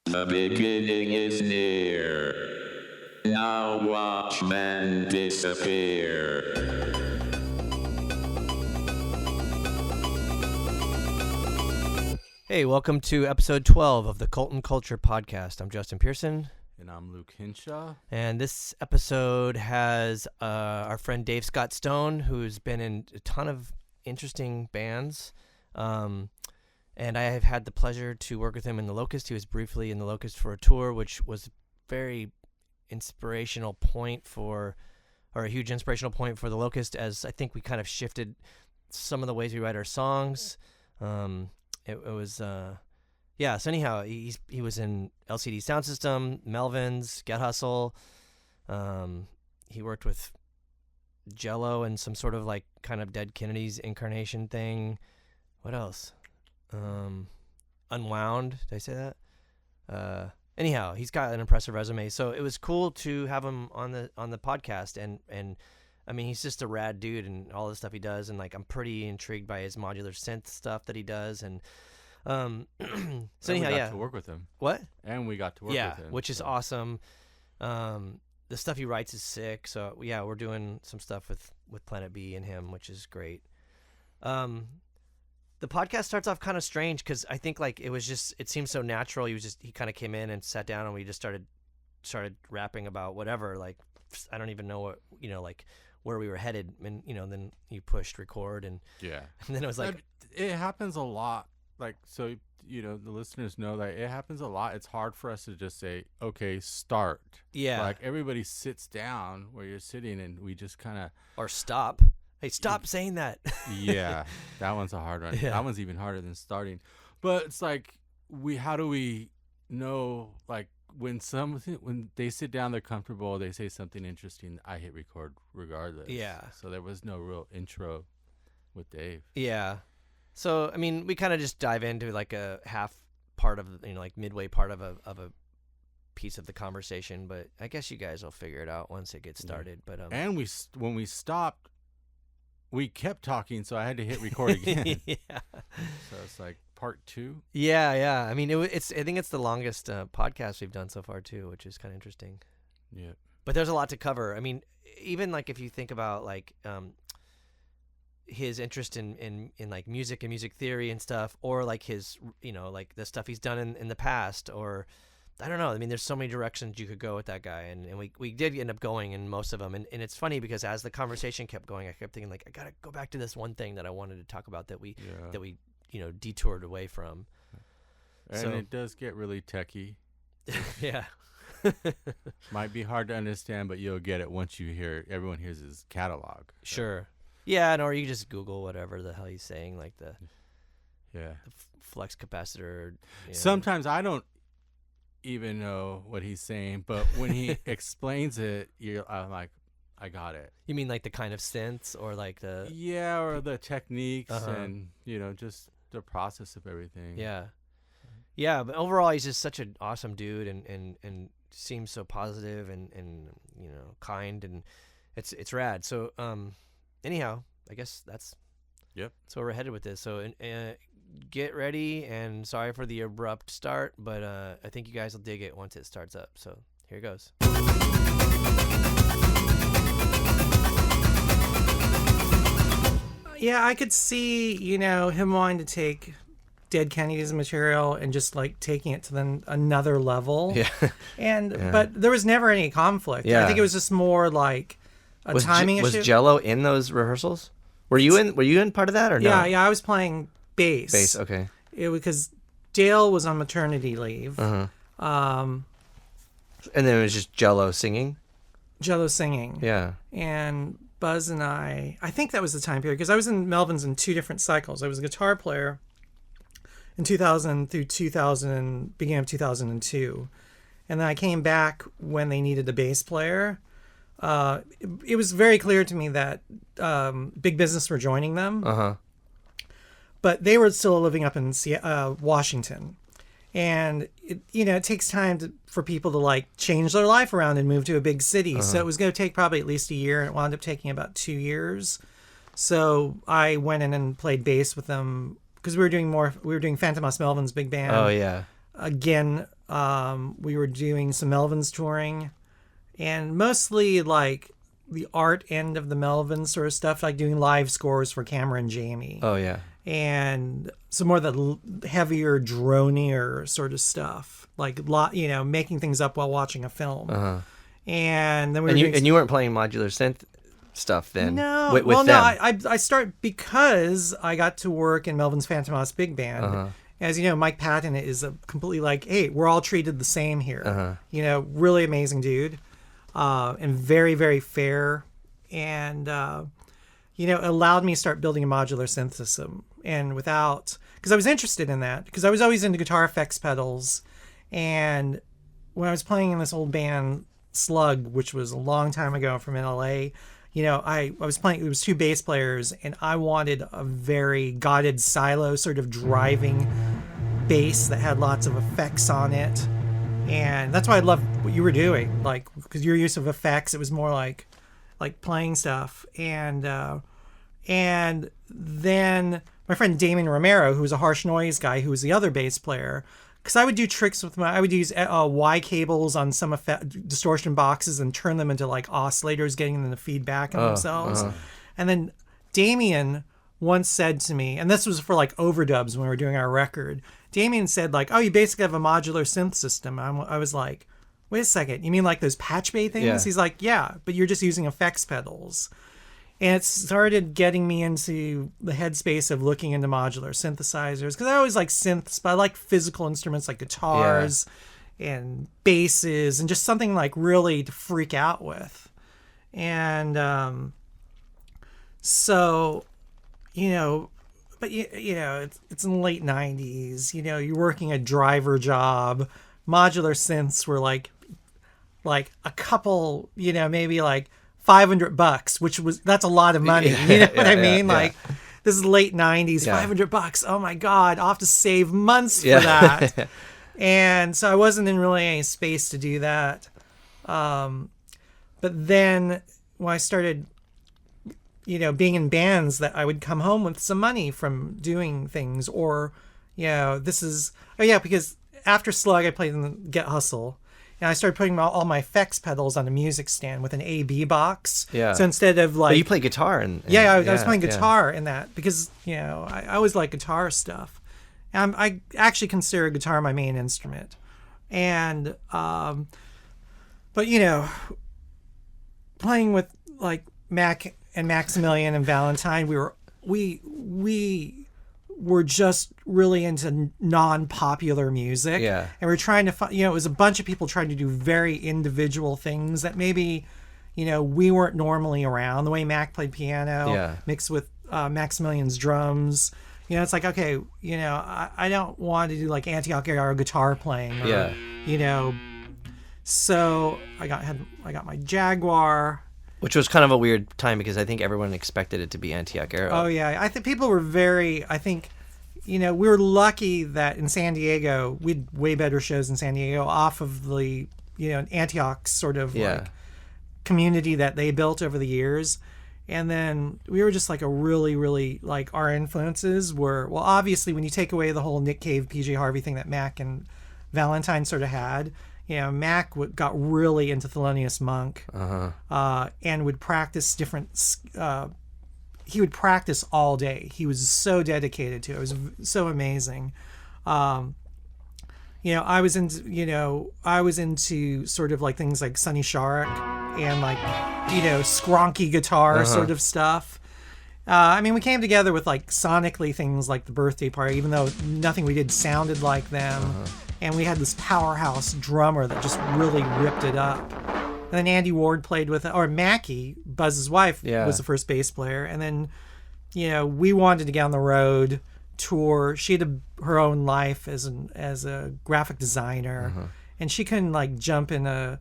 The beginning is near. Now watch man disappear. Hey, welcome to episode 12 of the Cult and Culture podcast. I'm Justin Pearson. And I'm Luke Hinshaw. And this episode has our friend Dave Scott Stone, who's been in a ton of interesting bands. And I have had the pleasure to work with him in the Locust. He was briefly in the Locust for a tour, which was a very inspirational point for, or a huge inspirational point for the Locust, as I think we kind of shifted some of the ways we write our songs. It was, yeah, so anyhow, he was in LCD Soundsystem, Melvins, Get Hustle. He worked with Jello and some sort of like kind of Dead Kennedys incarnation thing. What else? Unwound, did I say that? Anyhow, he's got an impressive resume, so it was cool to have him on the podcast, and I mean, he's just a rad dude and all the stuff he does, and like I'm pretty intrigued by his modular synth stuff that he does, and so anyhow, we got to work with him. What? And we got to work with him. Which is awesome. The stuff he writes is sick, so yeah, we're doing some stuff with Planet B and him, which is great. The podcast starts off kind of strange because I think like it seemed so natural. He kind of came in and sat down and we just started rapping about whatever. Like I don't even know what, like where we were headed, and then you pushed record and yeah, and then it was like it happens a lot. Like so, the listeners know that it happens a lot. It's hard for us to just say, okay, start. Yeah, like everybody sits down where you're sitting and we just kind of or stop. Hey, stop saying that. Yeah, that one's a hard one. Yeah. That one's even harder than starting. But it's like, how do we know, like, when they sit down, they're comfortable, they say something interesting, I hit record regardless. Yeah. So there was no real intro with Dave. Yeah. So, I mean, we kind of just dive into, like, a half part of, like, midway part of a piece of the conversation. But I guess you guys will figure it out once it gets started. But and when we stopped, we kept talking, so I had to hit record again. Yeah. So it's like part 2. Yeah. I mean, I think it's the longest podcast we've done so far too, which is kind of interesting. Yeah. But there's a lot to cover. I mean, even like if you think about like his interest in like music and music theory and stuff, or like his like the stuff he's done in the past, or I don't know. I mean, there's so many directions you could go with that guy, and we did end up going in most of them. And it's funny because as the conversation kept going, I kept thinking like, I gotta go back to this one thing that I wanted to talk about that we detoured away from. And so, it does get really techie. Yeah. Might be hard to understand, but you'll get it once everyone hears his catalog. So. Sure. Yeah, or you just Google whatever the hell he's saying, like the flex capacitor. Sometimes I don't even know what he's saying, but when he explains it, I'm like, I got it. You mean like the kind of synths, or like the or the techniques and just the process of everything. Yeah, but overall he's just such an awesome dude, and seems so positive and kind, and it's rad. So anyhow, I guess that's where we're headed with this. So get ready, and sorry for the abrupt start, but I think you guys will dig it once it starts up. So here it goes. Yeah, I could see, him wanting to take Dead Kennedys material and just like taking it to another level. Yeah. But there was never any conflict. Yeah. I think it was just more like a timing issue. Was Jello in those rehearsals? Were you in part of that or no? Yeah, I was playing bass. Okay. Because Dale was on maternity leave. And then it was just Jello singing? Jello singing. Yeah. And Buzz and I think that was the time period, because I was in Melvins in 2 different cycles. I was a guitar player in 2000 through 2000, beginning of 2002. And then I came back when they needed a bass player. It was very clear to me that Big Business were joining them. But they were still living up in Washington. And it takes time for people to like change their life around and move to a big city. So it was going to take probably at least a year, and it wound up taking about 2 years. So I went in and played bass with them because we were doing Fantomas Melvins big band. Oh yeah. Again, We were doing some Melvins touring, and mostly like the art end of the Melvins sort of stuff, like doing live scores for Cameron and Jamie. Oh yeah. And some more of the heavier, dronier sort of stuff, like making things up while watching a film. And then and you weren't playing modular synth stuff then. No, with well, them. no, I start because I got to work in Melvin's Fantomas big band. As you know, Mike Patton is a completely like, hey, we're all treated the same here. Really amazing dude, and very, very fair, and allowed me to start building a modular synth system. And because I was interested in that, because I was always into guitar effects pedals, and when I was playing in this old band Slug, which was a long time ago from LA. I was playing, it was 2 bass players, and I wanted a very guided silo sort of driving bass that had lots of effects on it. And that's why I loved what you were doing, like, because your use of effects, it was more like playing stuff. And then my friend Damien Romero, who was a harsh noise guy, who was the other bass player, because I would do tricks with I would use Y cables on some distortion boxes and turn them into like oscillators, getting them to feedback on themselves. And then Damien once said to me, and this was for like overdubs when we were doing our record, Damien said like, oh, you basically have a modular synth system. I was like, wait a second, you mean like those patch bay things? Yeah. He's like, yeah, but you're just using effects pedals. And it started getting me into the headspace of looking into modular synthesizers, because I always like synths, but I like physical instruments like guitars and basses and just something like really to freak out with. And so, but it's in the late 90s, you're working a driver job. Modular synths were like a couple, maybe like $500, that's a lot of money. You know what I mean? Like, this is late 90s, $500. Oh my God, I'll have to save months for that. And so I wasn't in really any space to do that. But then when I started, being in bands, that I would come home with some money from doing things, or, because after Slug, I played in the Get Hustle. And I started putting all my effects pedals on a music stand with an AB box. Yeah. So instead of like... But you play guitar. I was playing guitar in that because, I always like guitar stuff. And I actually consider guitar my main instrument. And, but, playing with like Mac and Maximilian and Valentine, we were just really into non-popular music. Yeah. And we're trying to find, it was a bunch of people trying to do very individual things that maybe, we weren't normally around. The way Mac played piano mixed with Maximilian's drums. It's like, okay, I don't want to do like Antioch era guitar playing. Or, so I got my Jaguar. Which was kind of a weird time because I think everyone expected it to be Antioch era. Oh, yeah. I think people were we were lucky that in San Diego, we had way better shows in San Diego off of the, Antioch sort of like community that they built over the years. And then we were just like a really, really, like, our influences were, well, obviously when you take away the whole Nick Cave, PJ Harvey thing that Mac and Valentine sort of had, Mac got really into Thelonious Monk, and would practice he would practice all day. He was so dedicated to it. It was so amazing. I was into sort of like things like Sonny Sharrock and like, skronky guitar sort of stuff. We came together with like sonically things like The Birthday Party, even though nothing we did sounded like them. And we had this powerhouse drummer that just really ripped it up. And then Andy Ward played with, or Mackie, Buzz's wife, was the first bass player. And then, we wanted to get on the road, tour. She had her own life as a graphic designer, and she couldn't like jump in the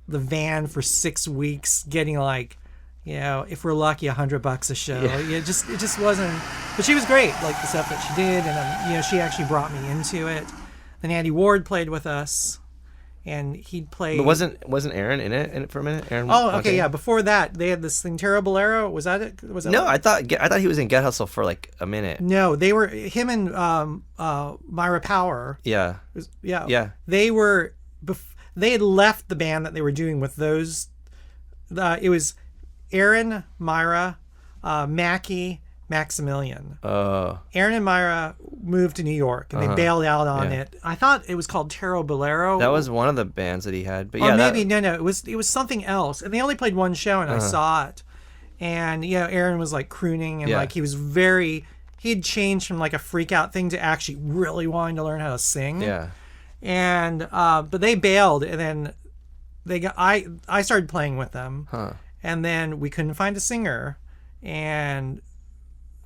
van for 6 weeks, getting like, if we're lucky, $100 a show. It just wasn't. But she was great, like the stuff that she did, and she actually brought me into it. Then Andy Ward played with us, and he'd play. But wasn't Aaron in it for a minute? Aaron. Oh, okay, yeah. Before that, they had this thing, Bolero. Was that it? Was that No, I thought he was in Get Hustle for like a minute. No, they were him and Myra Power. Yeah. Yeah. They were. They had left the band that they were doing with those. It was Aaron, Myra, Mackie, Maximilian. Aaron and Myra moved to New York and they bailed out on it. I thought it was called Tarot Bolero. That was one of the bands that he had, but or maybe no, it was something else. And they only played one show, and I saw it. And Aaron was like crooning, and like he'd changed from like a freak out thing to actually really wanting to learn how to sing. Yeah. And but they bailed, and then I started playing with them, and then we couldn't find a singer, and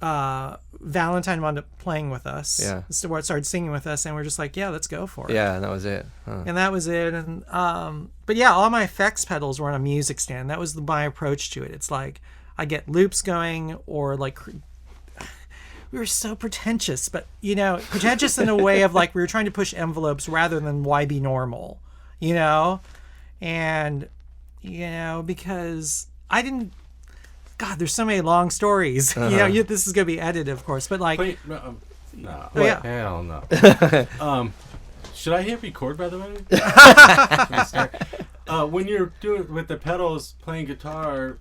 Valentine wound up playing with us. Yeah. So started singing with us, and we're just like, yeah, let's go for it. Yeah, and that was it. And that was it. And but yeah, all my effects pedals were on a music stand. That was my approach to it. It's like I get loops going, or like we were so pretentious, but pretentious in a way of like we were trying to push envelopes rather than why be normal, and because I didn't. God, there's so many long stories. This is gonna be edited, of course, but like, wait, no, hell no. Should I hit record, by the way? When you're doing with the pedals, playing guitar,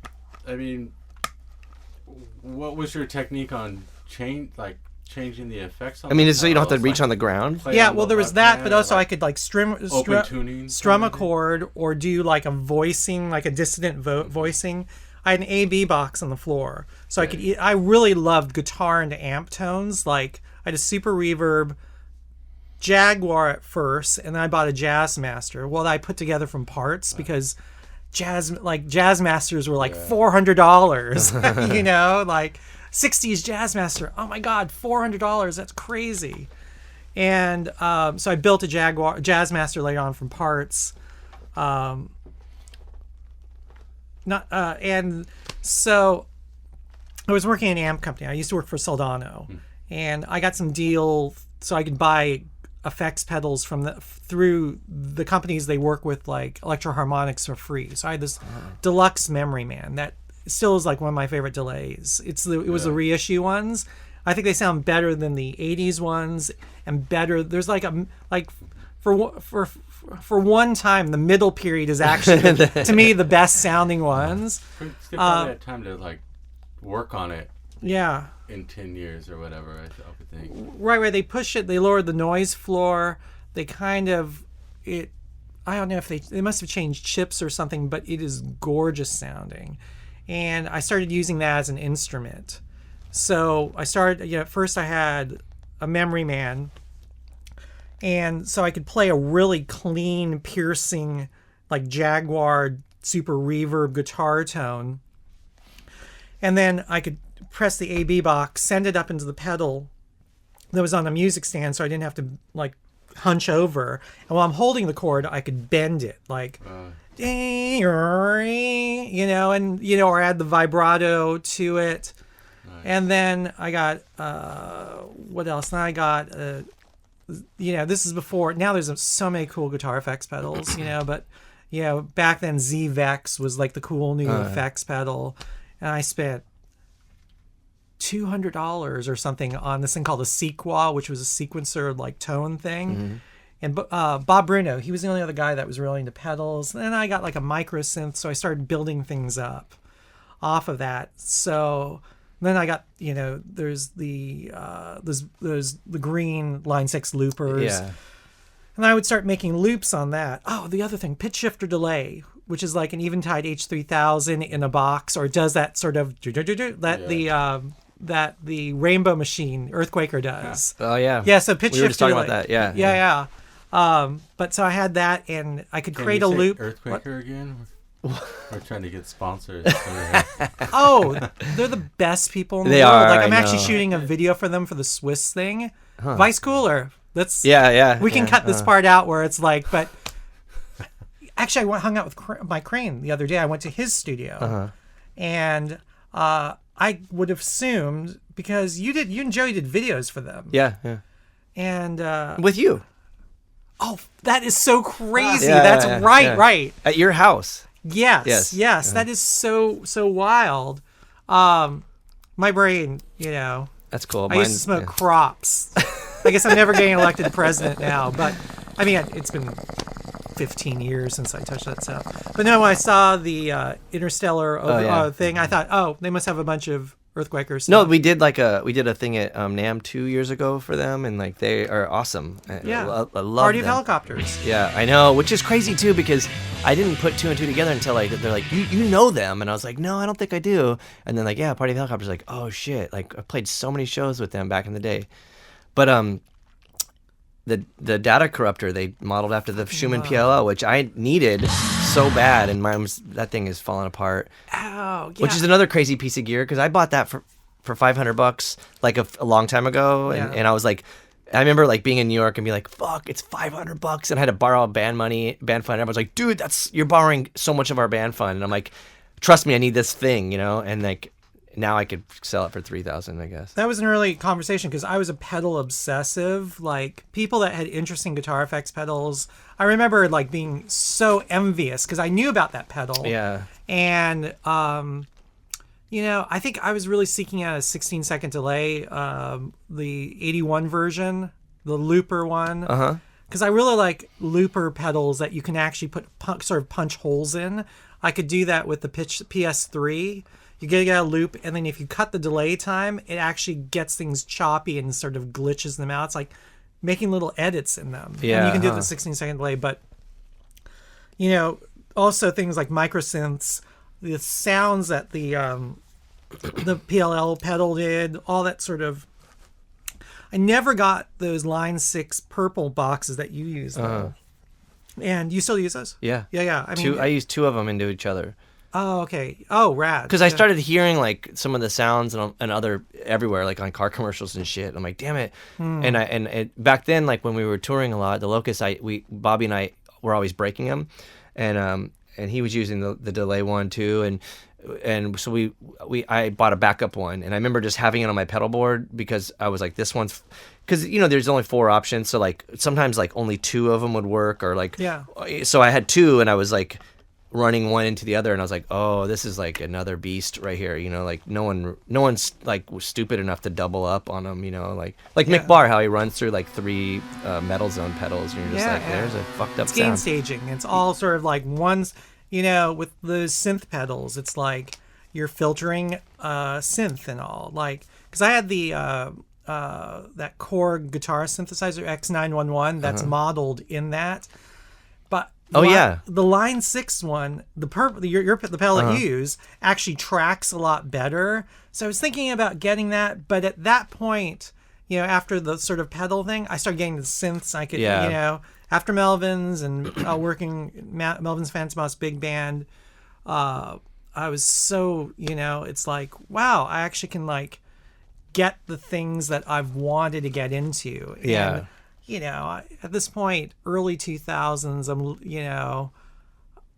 I mean, what was your technique on changing the effects on so you don't have to reach on the ground? Yeah, well, there was that, but also I could like strum a chord, or do like a voicing, like a dissonant voicing. I had an A/B box on the floor, so I really loved guitar into amp tones. Like I had a Super Reverb Jaguar at first, and then I bought a Jazz Master. Well, I put together from parts because Jazz Masters were like $400. Like 60s Jazz Master. Oh my God, $400. That's crazy. And so I built a Jazz Master later on from parts. And so I was working in an amp company. I used to work for Soldano, and I got some deal so I could buy effects pedals through the companies they work with, like Electro Harmonics, for free. So I had this deluxe Memory Man that still is like one of my favorite delays. It was the reissue ones. I think they sound better than the 80s ones, and better. There's for one time, the middle period is actually, to me, the best sounding ones. They probably had time to like work on it. Yeah. In 10 years or whatever, I would think. Right. They push it. They lowered the noise floor. They kind of I don't know if they must have changed chips or something, but it is gorgeous sounding. And I started using that as an instrument. So I started. At first I had a Memory Man. And so I could play a really clean, piercing, like Jaguar Super Reverb guitar tone. And then I could press the A/B box, send it up into the pedal that was on a music stand, so I didn't have to like hunch over. And while I'm holding the chord, I could bend it like, or add the vibrato to it. Nice. And then I got, what else? Then I got... this is before. Now there's so many cool guitar effects pedals, but back then Z-Vex was like the cool new effects pedal, and I spent $200 or something on this thing called a Sequa, which was a sequencer like tone thing. And Bob Bruno, he was the only other guy that was really into pedals. And then I got like a micro synth, so I started building things up off of that. So then I got, there's the green Line 6 loopers. Yeah. And I would start making loops on that. Oh, the other thing, pitch shifter delay, which is like an Eventide H3000 in a box, or does that sort of that the Rainbow Machine Earthquaker does. Oh yeah. Yeah, so pitch shifter. We were just talking about that. Yeah. Yeah. But so I had that, and I could create a loop. Earthquaker again? We're trying to get sponsors. Oh, they're the best people in the world. Like I'm actually shooting a video for them for the Swiss thing. Vice Cooler. Let's. Yeah. We can cut this part out where it's like, but actually, I hung out with my Crane the other day. I went to his studio, and I would have assumed, because you and Joey did videos for them. Yeah. And with you. Oh, that is so crazy. Yeah, That's right, yeah. right. At your house. Yes. Yes. That is so wild. My brain, That's cool. I used to smoke crops. I guess I'm never getting elected president now, but I mean, it's been 15 years since I touched that stuff. But no, when I saw the interstellar thing, I thought, they must have a bunch of earthquakers. No, we did a thing at NAMM 2 years ago for them, and like they are awesome. Yeah, I love Party them. of Helicopters. Yeah, I know, which is crazy too because I didn't put two and two together until like they're like you know them, and I was like, no, I don't think I do. And then like Party of Helicopters, like, oh shit, like I played so many shows with them back in the day. But the data corruptor they modeled after the Schumann PLL, which I needed so bad, and that thing is falling apart. Oh, yeah. Which is another crazy piece of gear because I bought that for $500 like a long time ago, and I was like, I remember like being in New York and being like, fuck, it's $500, and I had to borrow band fund. Everyone's like, dude, you're borrowing so much of our band fund, and I'm like, trust me, I need this thing, and like. Now I could sell it for $3,000, I guess. That was an early conversation because I was a pedal obsessive. Like people that had interesting guitar effects pedals, I remember like being so envious because I knew about that pedal. Yeah. And I think I was really seeking out a 16-second delay, the 81 version, the looper one. Uh-huh. Because I really like looper pedals that you can actually put sort of punch holes in. I could do that with the PS3. You get a loop, and then if you cut the delay time, it actually gets things choppy and sort of glitches them out. It's like making little edits in them. Yeah, and you can do the 16-second delay, but also things like microsynths, the sounds that the PLL pedal did, all that sort of. I never got those Line 6 purple boxes that you use, though. And you still use those? Yeah. Yeah. I mean, I used two of them into each other. Oh, okay. Oh, rad. Because I started hearing like some of the sounds and other everywhere, like on car commercials and shit. I'm like, damn it. And back then, like when we were touring a lot, the Locust, Bobby and I were always breaking them, and he was using the delay one too, and so I bought a backup one, and I remember just having it on my pedal board because I was like, this one's. Because there's only 4 options, so like sometimes like only 2 of them would work, or like So I had 2, and I was like running one into the other, and I was like, oh, this is like another beast right here. Like no one's like stupid enough to double up on them. Like Mick Barr, how he runs through like 3 Metal Zone pedals, and you're just there's a fucked up it's gain sound. staging. It's all sort of like one's. With the synth pedals, it's like you're filtering synth and all. Like because I had the. That core guitar synthesizer X911 that's modeled in that, but the Line 6 one, the pedal that you use actually tracks a lot better. So I was thinking about getting that, but at that point, after the sort of pedal thing, I started getting the synths. I could, after Melvins and working Melvins Fantomas big band, I was so it's like wow, I actually can like. Get the things that I've wanted to get into. And, at this point, early 2000s,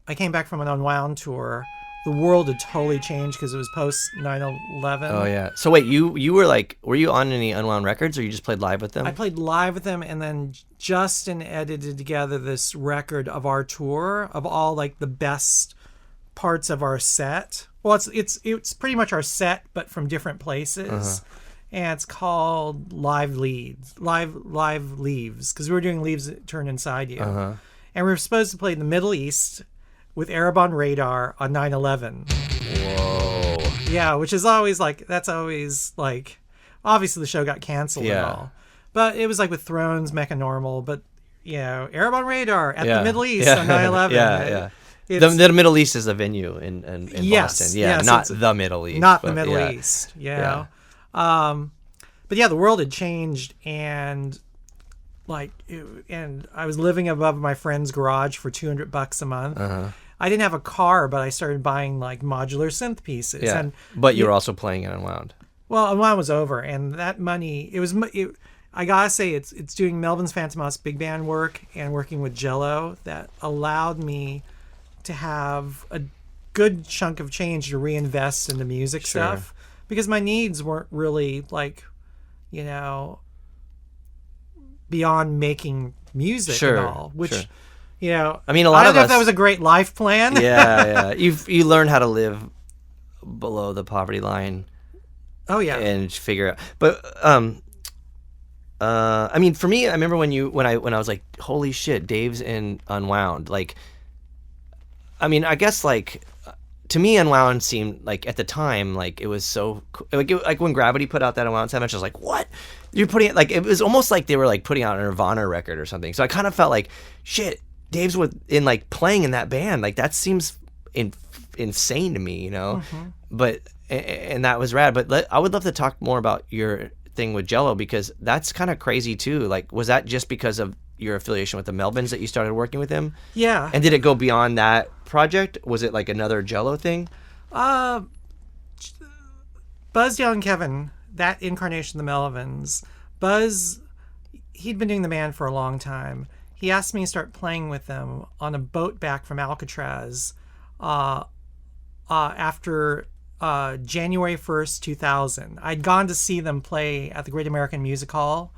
I came back from an Unwound tour. The world had totally changed because it was post 9/11. Oh yeah. So wait, you were you on any Unwound records, or you just played live with them? I played live with them, and then Justin edited together this record of our tour of all like the best parts of our set. Well, it's pretty much our set, but from different places. And it's called Live Leaves, because we were doing Leaves That Turn Inside You. And we were supposed to play in the Middle East with Ereban Radar on 9/11. Whoa. Yeah, which is always like, that's always like, obviously the show got canceled and all. But it was like with Thrones, Mechanormal, but, Ereban Radar at the Middle East on 9/11. The Middle East is a venue in Boston. Yeah, not the Middle East. Not the Middle East, but the world had changed, and and I was living above my friend's garage for $200 a month. I didn't have a car, but I started buying like modular synth pieces. Yeah, but you were also playing in Unwound. Well, Unwound was over, and that money I gotta say it's doing Melvins Fantomas big band work and working with Jello that allowed me to have a good chunk of change to reinvest in the music stuff. Because my needs weren't really like, beyond making music Sure, and all, which sure. you know, I mean, a lot I don't of know us. if that was a great life plan. Yeah. You learn how to live below the poverty line Oh yeah. and figure out. But I mean, for me, I remember when I was like, holy shit, Dave's in Unwound. Like, I mean, I guess like to me, Unwound seemed like at the time like it was so like when Gravity put out that Unwound 7 inch, I was like, what? You're putting it like it was almost like they were like putting out a Nirvana record or something. So I kind of felt like shit. Dave's in like playing in that band. Like that seems insane to me, you know. But and that was rad. But I would love to talk more about your thing with Jello because that's kind of crazy too. Like, was that just because of your affiliation with the Melvins that you started working with him? Yeah. And did it go beyond that project? Was it like another Jello thing? Buzz, Dale, and Kevin, that incarnation of the Melvins. Buzz, he'd been doing the band for a long time. He asked me to start playing with them on a boat back from Alcatraz after January 1st, 2000. I'd gone to see them play at the Great American Music Hall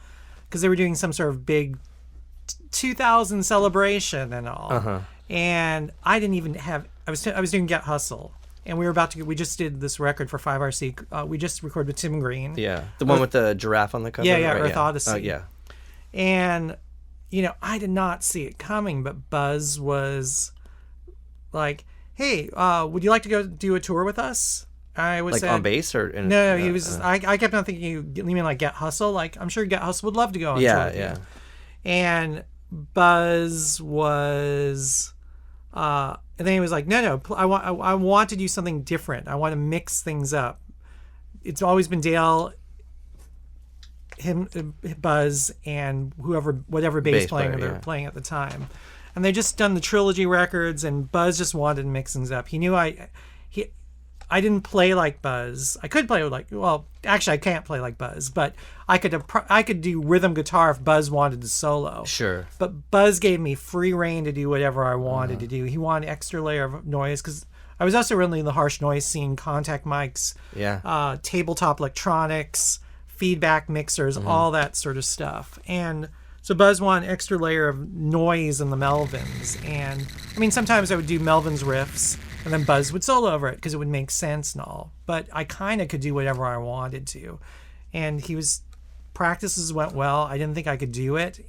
because they were doing some sort of big 2000 celebration and all. And I didn't even have, I was doing Get Hustle. And we just did this record for 5RC. We just recorded with Tim Green. Yeah. The one with the giraffe on the cover? Yeah, right? Earth Odyssey. Oh, yeah. And, you know, I did not see it coming, but Buzz was like, hey, would you like to go do a tour with us? I was Like on bass or? No, he was. I kept on thinking you mean like Get Hustle. Like I'm sure Get Hustle would love to go on tour with you. And Buzz was, and then he was like, no, I want to do something different. I want to mix things up. It's always been Dale, him, Buzz, and whatever bass player they're playing at the time. And they just done the trilogy records, and Buzz just wanted to mix things up. He knew I didn't play like Buzz. I could play actually I can't play like Buzz, but I could do rhythm guitar if Buzz wanted to solo. Sure. But Buzz gave me free reign to do whatever I wanted to do. He wanted an extra layer of noise because I was also really in the harsh noise scene, contact mics, tabletop electronics, feedback mixers, all that sort of stuff. And so Buzz wanted an extra layer of noise in the Melvins. And I mean, sometimes I would do Melvins riffs and then Buzz would solo over it because it would make sense and all. But I kind of could do whatever I wanted to. And practices went well. I didn't think I could do it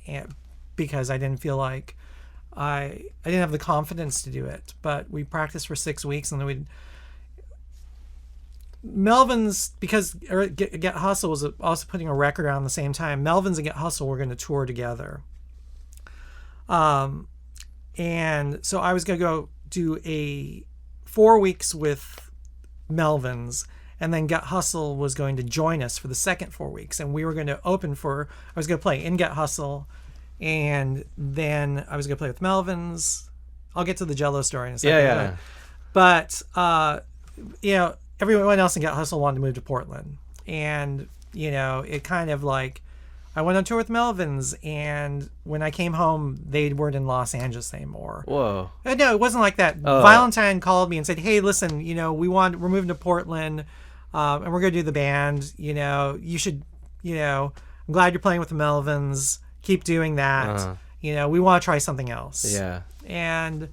because I didn't feel like I didn't have the confidence to do it. But we practiced for 6 weeks and then Melvins, because Get Hustle was also putting a record out at the same time, Melvins and Get Hustle were going to tour together. And so I was going to go do 4 weeks with Melvins, and then Get Hustle was going to join us for the second 4 weeks. And we were going to I was going to play in Get Hustle, and then I was going to play with Melvins. I'll get to the Jello story in a second. Yeah. But you know, everyone else in Get Hustle wanted to move to Portland. And, you know, it kind of like, I went on tour with Melvins, and when I came home, they weren't in Los Angeles anymore. Whoa. No, it wasn't like that. Oh. Valentine called me and said, hey, listen, you know, we're moving to Portland, and we're going to do the band. You know, you should, you know, I'm glad you're playing with the Melvins. Keep doing that. You know, we want to try something else. Yeah. And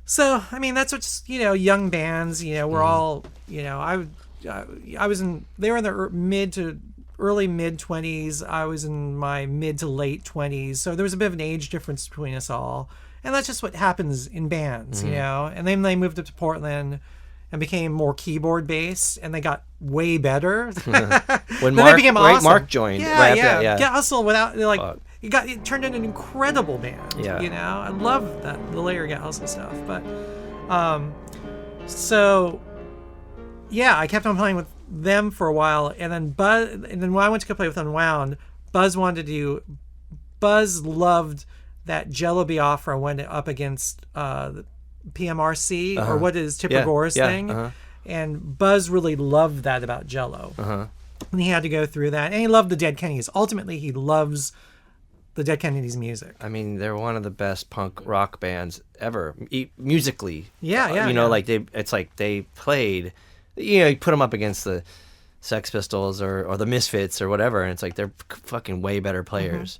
so, I mean, that's what's, you know, young bands, you know, we're all, you know, they were in their early mid 20s. I was in my mid to late 20s. So there was a bit of an age difference between us all. And that's just what happens in bands, you know. And then they moved up to Portland and became more keyboard based, and they got way better. When they became awesome. Mark joined. Yeah. Get Hustle without, like, it turned into an incredible band. Yeah. You know, I love the later Get Hustle stuff. But so yeah, I kept on playing with them for a while, and then when I went to go play with Unwound, Buzz loved that Jello Biafra went up against the PMRC, or what is Tipper Gore's thing. And Buzz really loved that about Jello. And he had to go through that, and he loved the Dead Kennedys. Ultimately, he loves the Dead Kennedys music. I mean, they're one of the best punk rock bands ever, musically. Yeah. You know, like it's like they played. You know, you put them up against the Sex Pistols or the Misfits or whatever, and it's like they're fucking way better players.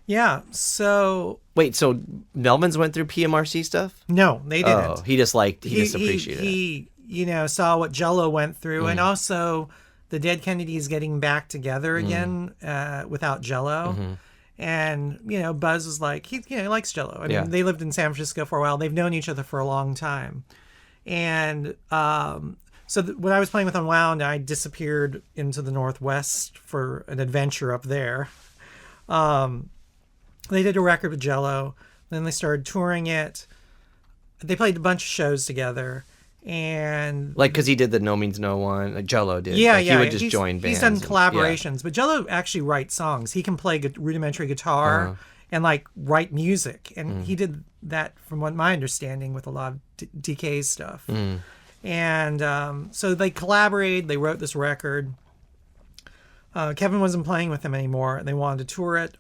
Yeah. So Wait, so Melvins went through PMRC stuff? no, they didn't. Oh, he just appreciated it. He saw what Jello went through, and also the Dead Kennedys getting back together again without Jello. And Buzz was like, he likes Jello. I mean, they lived in San Francisco for a while. They've known each other for a long time. And so when I was playing with Unwound, I disappeared into the Northwest for an adventure up there. They did a record with Jello. Then they started touring it. They played a bunch of shows together. And like, because he did the No Means No one, like Jello did. Yeah, like, yeah. He would just join bands. He's done collaborations, but Jello actually writes songs. He can play rudimentary guitar and like write music, and he did that, from what my understanding, with a lot of DK stuff. And so they collaborated. They wrote this record. Kevin wasn't playing with them anymore, and they wanted to tour it.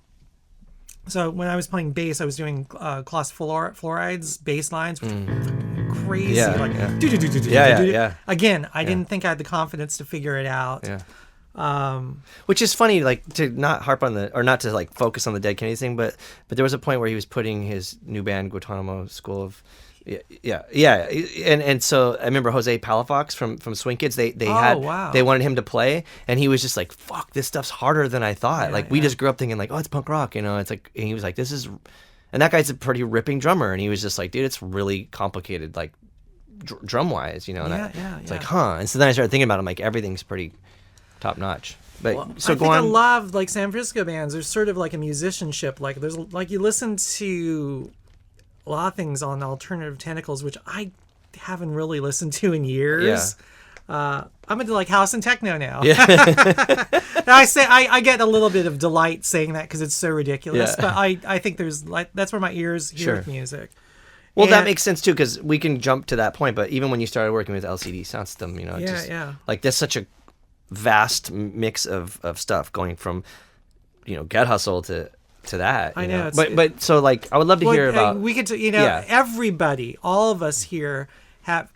So when I was playing bass, I was doing Klaus Fluoride's bass lines, which were crazy. Yeah. Again, I didn't think I had the confidence to figure it out. Yeah. Which is funny, like, to not harp on not to like focus on the Dead Kennedys thing, but there was a point where he was putting his new band Guantanamo School of and so I remember Jose Palafox from Swing Kids. They wanted him to play, and he was just like, "Fuck, this stuff's harder than I thought." We just grew up thinking like, "Oh, it's punk rock," It's like, and he was like, "This is," and that guy's a pretty ripping drummer, and he was just like, "Dude, it's really complicated, like drum wise, It's like, huh? And so then I started thinking about it. I'm like, everything's pretty top notch. But I think a lot of like San Francisco bands, there's sort of like a musicianship. Like there's like, you listen to a lot of things on Alternative Tentacles, which I haven't really listened to in years. I'm into like house and techno now. I get a little bit of delight saying that because it's so ridiculous, but I think there's like, that's where my ears hear with music. Well, that makes sense too, because we can jump to that point. But even when you started working with LCD Soundsystem, like there's such a vast mix of stuff going from Get Hustle to that. I know. But so like I would love to hear about. We could everybody, all of us here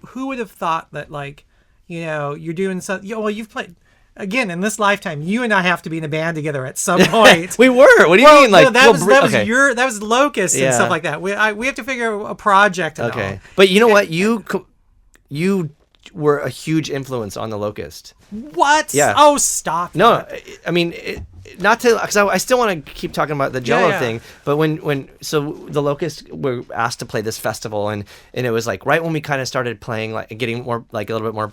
who would have thought that, like, you're doing something. Well, you've played. Again, in this lifetime, you and I have to be in a band together at some point. We were. What do you mean? Like, no, that was Locust and stuff like that. We have to figure a project out. Okay, but you know what? You were a huge influence on the Locust. What? Yeah. Oh, stop. No, I mean, not to, because I still want to keep talking about the Jello thing. But when the Locust were asked to play this festival, and it was like right when we kind of started playing, like getting more, like a little bit more,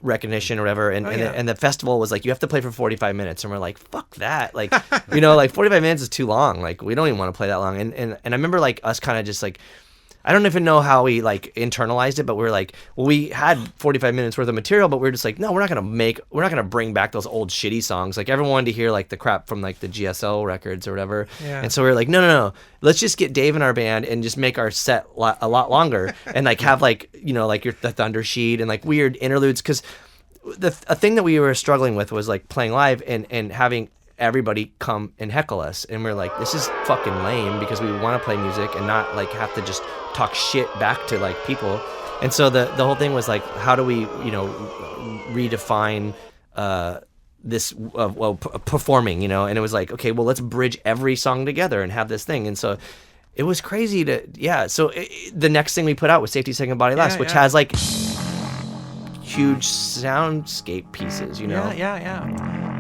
recognition or whatever, and the festival was like, you have to play for 45 minutes, and we're like, fuck that, like like 45 minutes is too long, like we don't even want to play that long, and I remember like us kind of just like, I don't even know how we like internalized it, but we were like, well, we had 45 minutes worth of material, but we were just like, no, we're not gonna bring back those old shitty songs. Like everyone wanted to hear like the crap from like the GSL records or whatever. Yeah. And so we were like, no, let's just get Dave in our band and just make our set a lot longer and like have like, like the Thunder Sheet and like weird interludes. Cause a thing that we were struggling with was like playing live and having everybody come and heckle us, and we're like, this is fucking lame, because we want to play music and not like have to just talk shit back to like people. And so the whole thing was like, how do we redefine this performing, and it was like, okay, well, let's bridge every song together and have this thing. And so it was crazy so the next thing we put out was Safety Second Body Last, which has like huge soundscape pieces,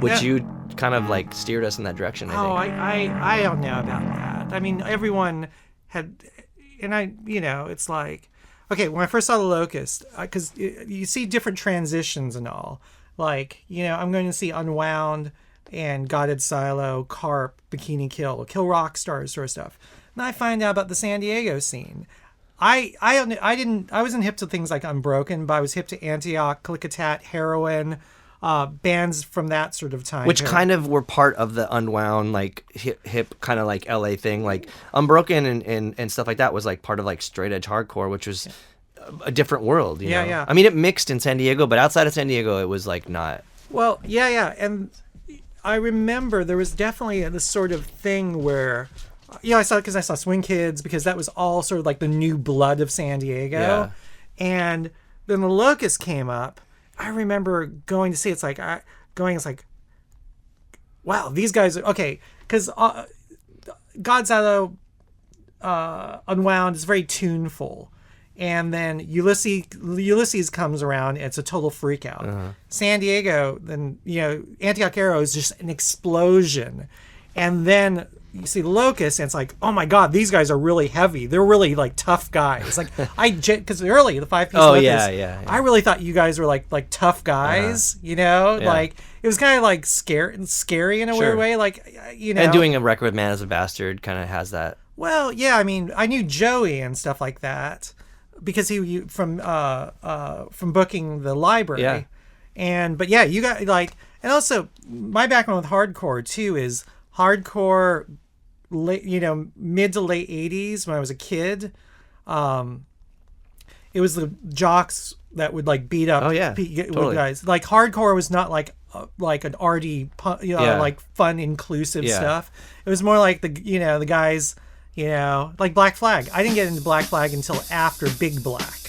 which you kind of like steered us in that direction. I don't know about that. I mean, everyone had, and it's like, okay, when I first saw the Locust, because you see different transitions and all, like, I'm going to see Unwound and Godhead Silo, Carp, Bikini Kill Rock Stars sort of stuff. And I find out about the San Diego scene. I wasn't hip to things like Unbroken, but I was hip to Antioch, Clickatat, Heroin, bands from that sort of time, which kind of were part of the Unwound, like hip kind of like LA thing. Like Unbroken and stuff like that was like part of like straight edge hardcore, which was a different world. You know? I mean, it mixed in San Diego, but outside of San Diego, it was like not. Well, and I remember there was definitely this sort of thing where, I saw Swing Kids, because that was all sort of like the new blood of San Diego, and then the Locust came up. I remember going to see, it's like, wow, these guys are okay, because Godzilla Unwound is very tuneful. And then Ulysses comes around. It's a total freak out. San Diego, then, Antioch Arrow is just an explosion. And then you see Locust, and it's like, oh my God, these guys are really heavy. They're really like tough guys. Like because early the 5-piece Locust, I really thought you guys were like tough guys. Like it was kind of like scary in a weird way. Like And doing a record with Man as a Bastard kind of has that. Well, yeah, I mean, I knew Joey and stuff like that because he from booking the library, but yeah, you got like, and also my background with hardcore too is hardcore, mid to late 80s when I was a kid. It was the jocks that would like beat up totally. guys. Like hardcore was not like an arty, like fun, inclusive stuff. It was more like the guys, like Black Flag. I didn't get into Black Flag until after Big Black,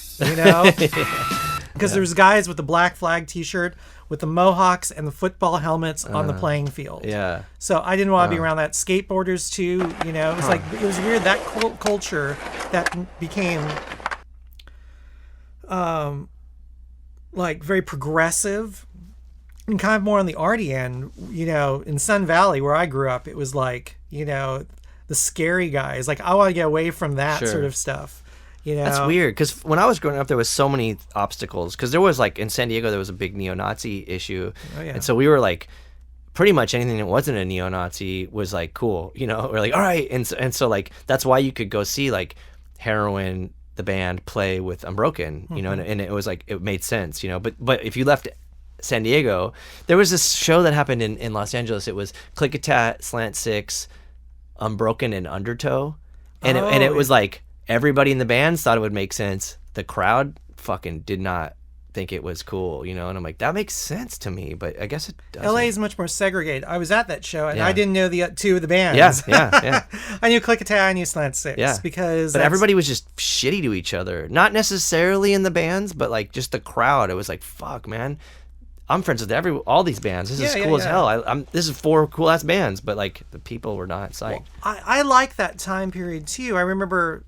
because there's guys with the Black Flag T-shirt with the mohawks and the football helmets on the playing field. Yeah. So I didn't want to be around that. Skateboarders too, it was like, it was weird, that culture that became like very progressive and kind of more on the arty end. In Sun Valley where I grew up, it was like, the scary guys. Like I want to get away from that sort of stuff. That's weird, because when I was growing up, there was so many obstacles. Because there was like in San Diego, there was a big neo-Nazi issue, and so we were like, pretty much anything that wasn't a neo-Nazi was like cool. We're like, all right, and so like that's why you could go see like Heroin, the band, play with Unbroken, and it was like it made sense, But if you left San Diego, there was this show that happened in Los Angeles. It was Clickatat, Slant Six, Unbroken, and Undertow, and it was like. Everybody in the bands thought it would make sense. The crowd fucking did not think it was cool, and I'm like, that makes sense to me, but I guess it doesn't. LA is much more segregated. I was at that show, and I didn't know the two of the bands. Yeah. I knew Clickatat, I knew Slant Six, because... But everybody was just shitty to each other. Not necessarily in the bands, but like just the crowd. It was like, fuck, man. I'm friends with all these bands. This is cool as hell. This is 4 cool-ass bands, but like the people were not psyched. Well, I like that time period, too. I remember...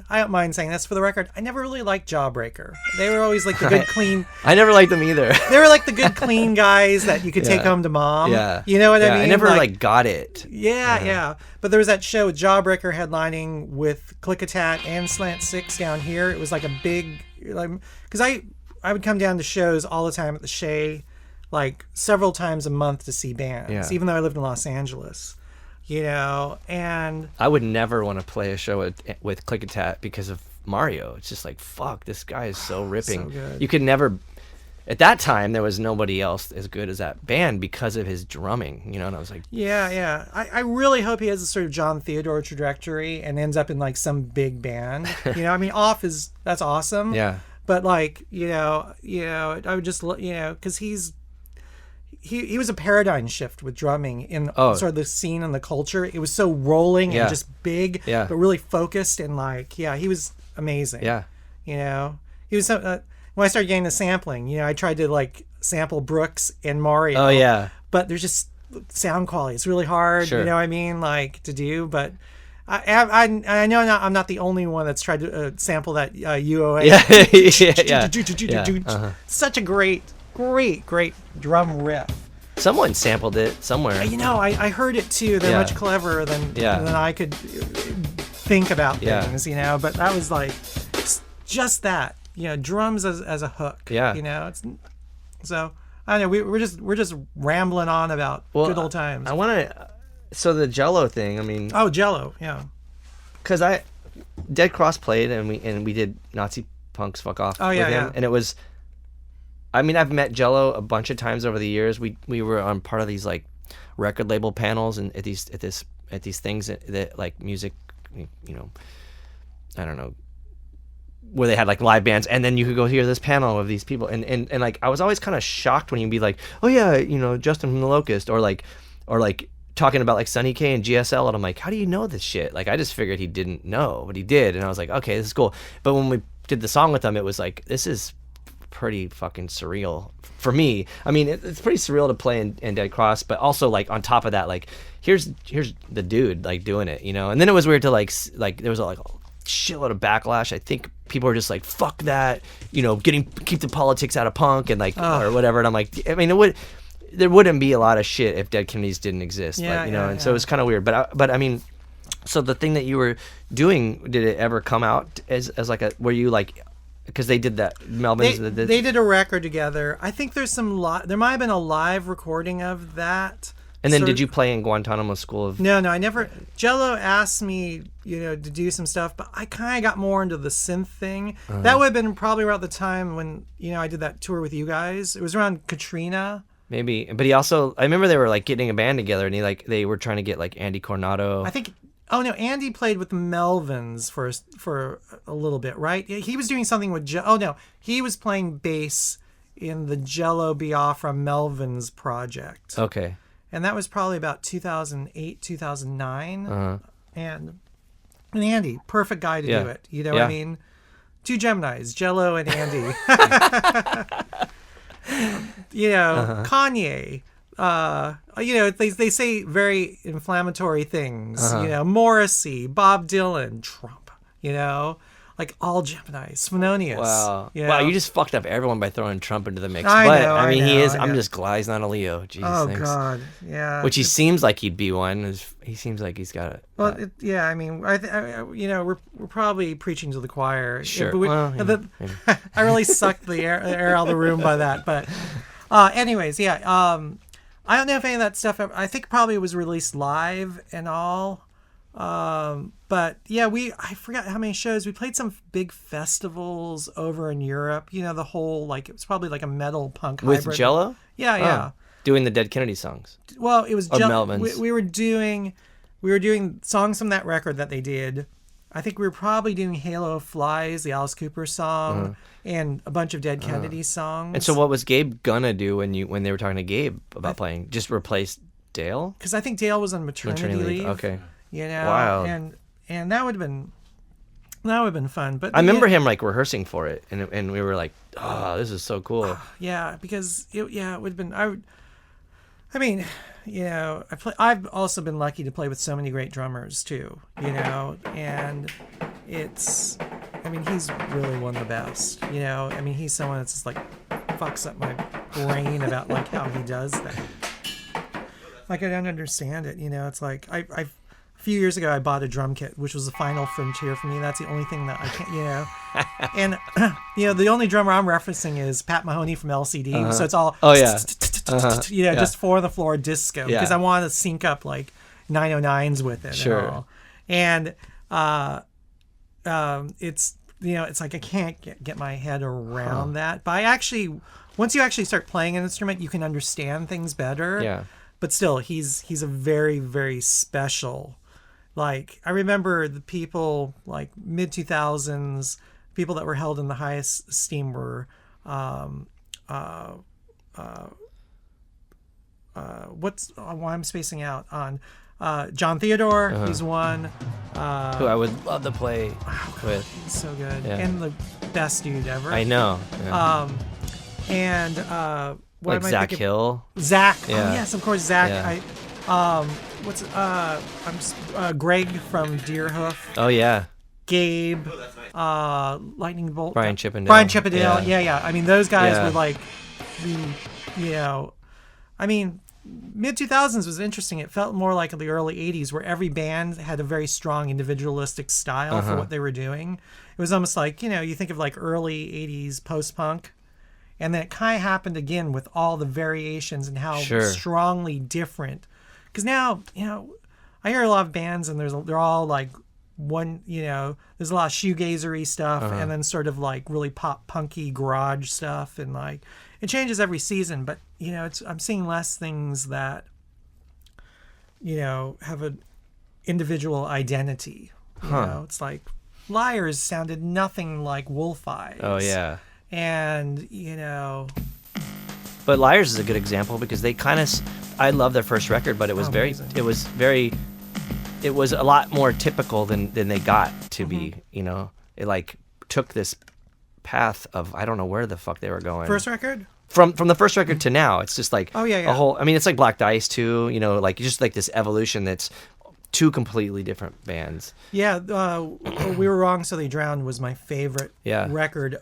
I don't mind saying this for the record, I never really liked Jawbreaker. They were always like the good, clean... I never liked them either. They were like the good, clean guys that you could take home to mom. Yeah. You know what I mean? I never like got it. Yeah. But there was that show with Jawbreaker headlining with Clickatat and Slant Six down here. It was like a big... Because I would come down to shows all the time at the Shea, like several times a month to see bands, even though I lived in Los Angeles. And I would never want to play a show with Clickatat because of Mario. It's just like, fuck, this guy is so ripping. So good. You could never... At that time, there was nobody else as good as that band because of his drumming, and I was like... Yeah. I really hope he has a sort of John Theodore trajectory and ends up in like some big band. I mean, that's awesome. Yeah. But like, I would just, because he was a paradigm shift with drumming in sort of the scene and the culture. It was so rolling and just big, but really focused, and like, he was amazing. Yeah. He was when I started getting the sampling, I tried to like sample Brooks and Mario. Oh yeah. But there's just sound quality. It's really hard, sure. You know what I mean, like to do, but I know I'm not the only one that's tried to sample that UOA. Yeah. Such a great drum riff. Someone sampled it somewhere. I heard it too. They're much cleverer than I could think about things, but that was like just that, drums as a hook. Yeah. It's so I don't know, we're just rambling on about good old times. I want to so the Jello thing, I mean, Jello, yeah. Cuz Dead Cross played and we did Nazi Punks Fuck Off with him, and it was, I mean, I've met Jello a bunch of times over the years. We were on part of these like record label panels and at these things that like music, I don't know, where they had like live bands, and then you could go hear this panel of these people, and like I was always kind of shocked when you'd be like, oh yeah, Justin from the Locust, or like talking about like Sonny K and GSL, and I'm like, how do you know this shit? Like I just figured he didn't know, but he did, and I was like, okay, this is cool. But when we did the song with them, it was like, this is pretty fucking surreal for me. I mean, it's pretty surreal to play in Dead Cross, but also like on top of that, like here's the dude like doing it, you know. And then it was weird to like there was a shitload of backlash. I think people were just like, fuck that, you know, keep the politics out of punk and like or whatever. And I'm like, I mean, there wouldn't be a lot of shit if Dead Kennedys didn't exist, like, you know. And so it was kind of weird. But I mean, so the thing that you were doing, did it ever come out as like a, were you like, because they did that, Melvins? They did a record together. I think there's there might have been a live recording of that. And then did you play in Guantanamo School of... No, I never... Jello asked me, you know, to do some stuff, but I kind of got more into the synth thing. That would have been probably around the time when, you know, I did that tour with you guys. It was around Katrina. Maybe. But he also... I remember they were, like, getting a band together, and they were trying to get, like, Andy Coronado. I think... Oh, no, Andy played with the Melvins for a little bit, right? He was doing something with... Oh, no, he was playing bass in the Jello Biafra Melvins project. Okay. And that was probably about 2008, 2009. And Andy, perfect guy to do it. You know what I mean? Two Geminis, Jello and Andy. You know, Kanye. You know, they say very inflammatory things. You know, Morrissey, Bob Dylan, Trump. You know, like all Geminis, Svenonius. Wow. You know? Wow, you just fucked up everyone by throwing Trump into the mix. I mean, know, he is. I I'm know. just glad he's not a Leo. Jesus, Oh thanks. God, yeah. Which he seems like he'd be one. He seems like he's got it. Well, yeah. I mean, you know, we're probably preaching to the choir. Sure. Yeah, but I really sucked the air out of the room by that. But, anyways, yeah. I don't know if any of that stuff. I think probably it was released live and all. But yeah, I forgot how many shows we played. Some big festivals over in Europe. You know, the whole like it was probably like a metal punk with hybrid. Jello. Yeah. Doing the Dead Kennedy songs. Well, it was Melvins. We were doing songs from that record that they did. I think we were probably doing Halo of Flies, the Alice Cooper song, and a bunch of Dead Kennedy songs. And so, what was Gabe gonna do when they were talking to Gabe about playing? Just replace Dale? Because I think Dale was on maternity leave. Okay. You know, Wow. And that would have been fun. But I remember him like rehearsing for it, and we were like, "Oh, this is so cool." Yeah, because it would have been. I mean, you know, I've also been lucky to play with so many great drummers too. You know, and he's really one of the best. You know, I mean, he's someone that's just like fucks up my brain about like how he does that. Like I don't understand it. You know, it's like a few years ago, I bought a drum kit, which was the final frontier for me. That's the only thing that I can't, you know. And, you know, the only drummer I'm referencing is Pat Mahoney from LCD. So it's all, you know, just 4-on-the-floor disco. Because I want to sync up, like, 909s with it. Sure. And it's, you know, it's like I can't get my head around that. But once you actually start playing an instrument, you can understand things better. Yeah. But still, he's a very, very special. Like, I remember the people, like, mid-2000s, people that were held in the highest esteem were, why I'm spacing out on, John Theodore, he's one. who I would love to play with. He's so good. Yeah. And the best dude ever. I know. Yeah. And, what like am I Zach thinking? Hill. Zach. Yeah. Oh, yes, of course, Zach. Yeah. Greg from Deerhoof. Oh yeah. Gabe. Lightning Bolt. Brian Chippendale. Brian Chippendale. Yeah. I mean, those guys Yeah. were like, you know, I mean, mid-2000s was interesting. It felt more like the early 80s where every band had a very strong individualistic style for what they were doing. It was almost like, you know, you think of like early 80s post-punk. And then it kind of happened again with all the variations and how strongly different. Because now, you know, I hear a lot of bands and they're all like one, you know, there's a lot of shoegazery stuff and then sort of like really pop punky garage stuff. And like, it changes every season. But, you know, I'm seeing less things that, you know, have an individual identity. You know, it's like Liars sounded nothing like Wolf Eyes. Oh yeah. And, you know... But Liars is a good example because they kind of... I love their first record, but it was it was a lot more typical than they got to be, you know? It, like, took this path of I don't know where the fuck they were going. First record? From the first record to now, it's just like a whole. I mean, it's like Black Dice too. You know, like just like this evolution that's two completely different bands. Yeah, We Were Wrong, So They Drowned was my favorite Yeah. record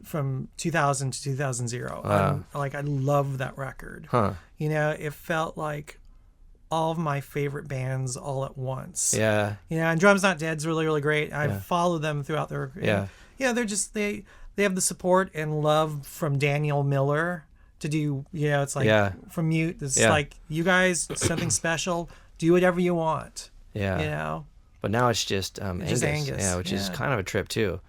from 2000 to 2000. Like I love that record. Huh. You know, it felt like all of my favorite bands all at once. Yeah. You know, and Drums Not Dead's really, really great. I followed them throughout their Yeah. they're just they have the support and love from Daniel Miller to do, you know, it's like from Mute, it's like you guys, something special, do whatever you want. Yeah. You know? But now it's just Angus. Angus. Yeah, which is kind of a trip too.